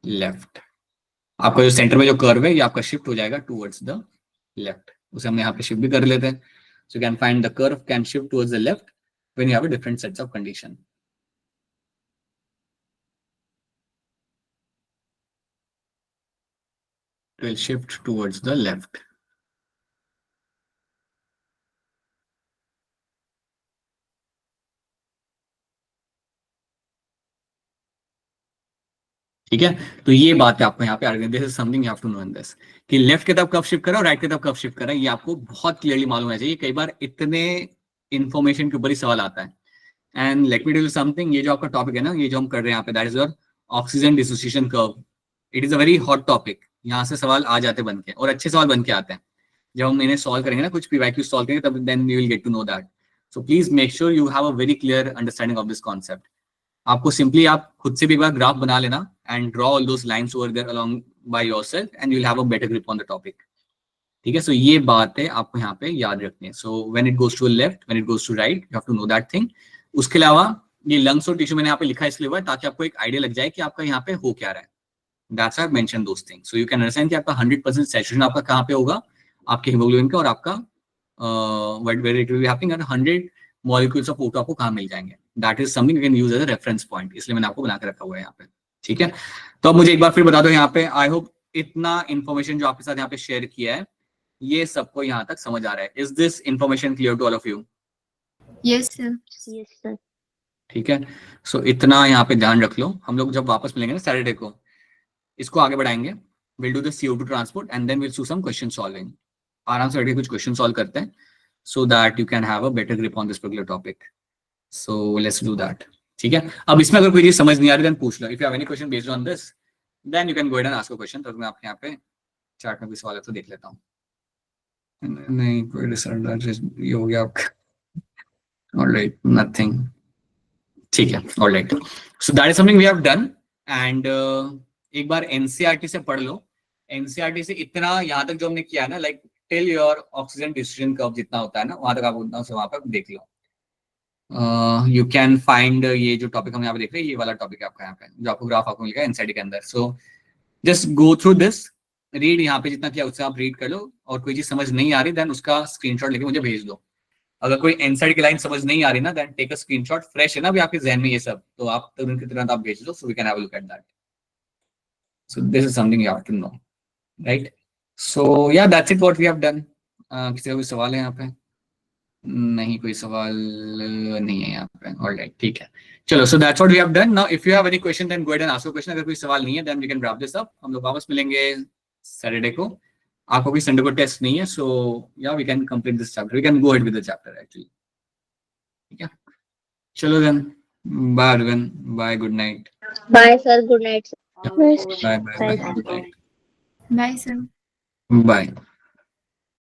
left. आपका जो सेंटर में जो कर्व है, ये आपका शिफ्ट हो जाएगा टूवर्ड्स द लेफ्ट. उसे हमने यहाँ पे शिफ्ट भी कर लेते हैं. So can find the curve can shift towards the left when you have a different sets of condition. It will shift towards the left. ठीक है, तो ये बात है आपको यहाँ पे this is something you have to know in this, कि लेफ्ट की तरफ कब शिफ्ट करा और राइट की तरफ कब शिफ्ट करा, ये आपको बहुत क्लियरली मालूम होना चाहिए. कई बार इतने इंफॉर्मेशन के ऊपर ही सवाल आता है. And let me tell you something, ये जो आपका टॉपिक है ना, ये जो हम कर रहे हैं यहाँ पे, that is your oxygen dissociation curve. It is a very hot topic. यहाँ से सवाल आ जाते बन के, और अच्छे सवाल बन के आते हैं. जब हम इन्हें सॉल्व करेंगे ना, कुछ PYQ सॉल्व करेंगे, तब then you will get to know that. So please make sure you have a very clear understanding of this concept. आपको सिंपली आप खुद से भी एक बार ग्राफ बना लेना and draw all those lines over there along by yourself and you will have a better grip on the topic. ठीक है, सो ये बात है आपको यहाँ पे याद रखनी है. So when it goes to left, when it goes to right, you have to know that thing. उसके अलावा ये लंग्स और टिश्यू मैंने यहाँ पे लिखा इसलिए हुआ है ताकि आपको एक आइडिया लग जाए कि आपका यहाँ पे हो क्या रहा है. That's I mention those things, so you can understand कि आपका 100% सैचुरेशन आपका कहाँ पे होगा, आपके हीमोग्लोबिन का, और आपका where it will be happening, and 100 molecules of O2 आपको कहाँ मिल जाएंगे. That is something you can use as a reference point, इसलिए मैंने आपको बना के रखा हुआ है यहाँ पे. ठीक है, तो अब मुझे एक बार फिर बता दो यहाँ पे, आई होप इतना इन्फॉर्मेशन जो आपके साथ यहाँ पे शेयर किया है, ये सबको यहाँ तक समझ आ रहा है. Is this information clear to all of you? Yes, sir. Yes, sir. ठीक है, सो इतना यहाँ पे ध्यान रख लो. हम लोग जब वापस मिलेंगे ना सैटरडे को, इसको आगे बढ़ाएंगे. Will do the CO2 transport and then will do some question solving. आराम से बैठ के कुछ क्वेश्चन सॉल्व करते हैं, so that you can have a better grip on this particular topic. So let's do that. ठीक है, अब इसमें अगर कोई चीज समझ नहीं आ रही देन पूछ लो. If you have any question based on this, then you can go ahead and ask a question. तो मैं आपके यहाँ पे चार्ट में भी सवाल है तो देख लेता हूँ. नहीं कोई डिसएडवांटेज ये हो गया आपका. Alright, nothing. ठीक है, alright. So that is something we have done. And एक बार NCERT से पढ़ लो. NCERT से इतना यहाँ तक जो हमने किया है ना, like till your oxygen distribution curve जितना होता है ना, वहां तक आप उतना से वहां पर देख लो. यू कैन फाइंड ये जो टॉपिक हम यहाँ पे देख रहे हैं, ये वाला टॉपिक है आपका यहाँ पे, जो आपको ग्राफ आपको मिलेगा एनसीईआरटी के अंदर. So just go through this, read यहाँ पे जितना किया उससे आप रीड कर लो, और कोई चीज समझ नहीं आ रही देन उसका स्क्रीनशॉट लेके मुझे भेज दो. अगर कोई एनसीईआरटी की लाइन समझ नहीं आ रही ना, then take a screenshot. Fresh है ना अभी आपके जहन में ये सब, तो आप तुरंत की तुरंत आप भेज दो, so we can have a look at that. So this is something you have to know, right? So yeah, that's it what we have done. किसी का कोई सवाल है यहाँ पे? नहीं, कोई सवाल नहीं है यहाँ पे. All right, ठीक है. चलो, so that's what we have done. Now if you have any question then go ahead and ask a question. अगर कोई सवाल नहीं है then we can wrap this up. हम लोग वापस मिलेंगे सैटरडे को. आपको कोई संडे को टेस्ट नहीं है, so yeah, we can complete this chapter. We can go ahead with the chapter actually. ठीक है. चलो then. Bye everyone. Bye. Good night. Bye, sir. Good night, sir. Bye. Bye. Bye. Good night. Bye, sir. Bye.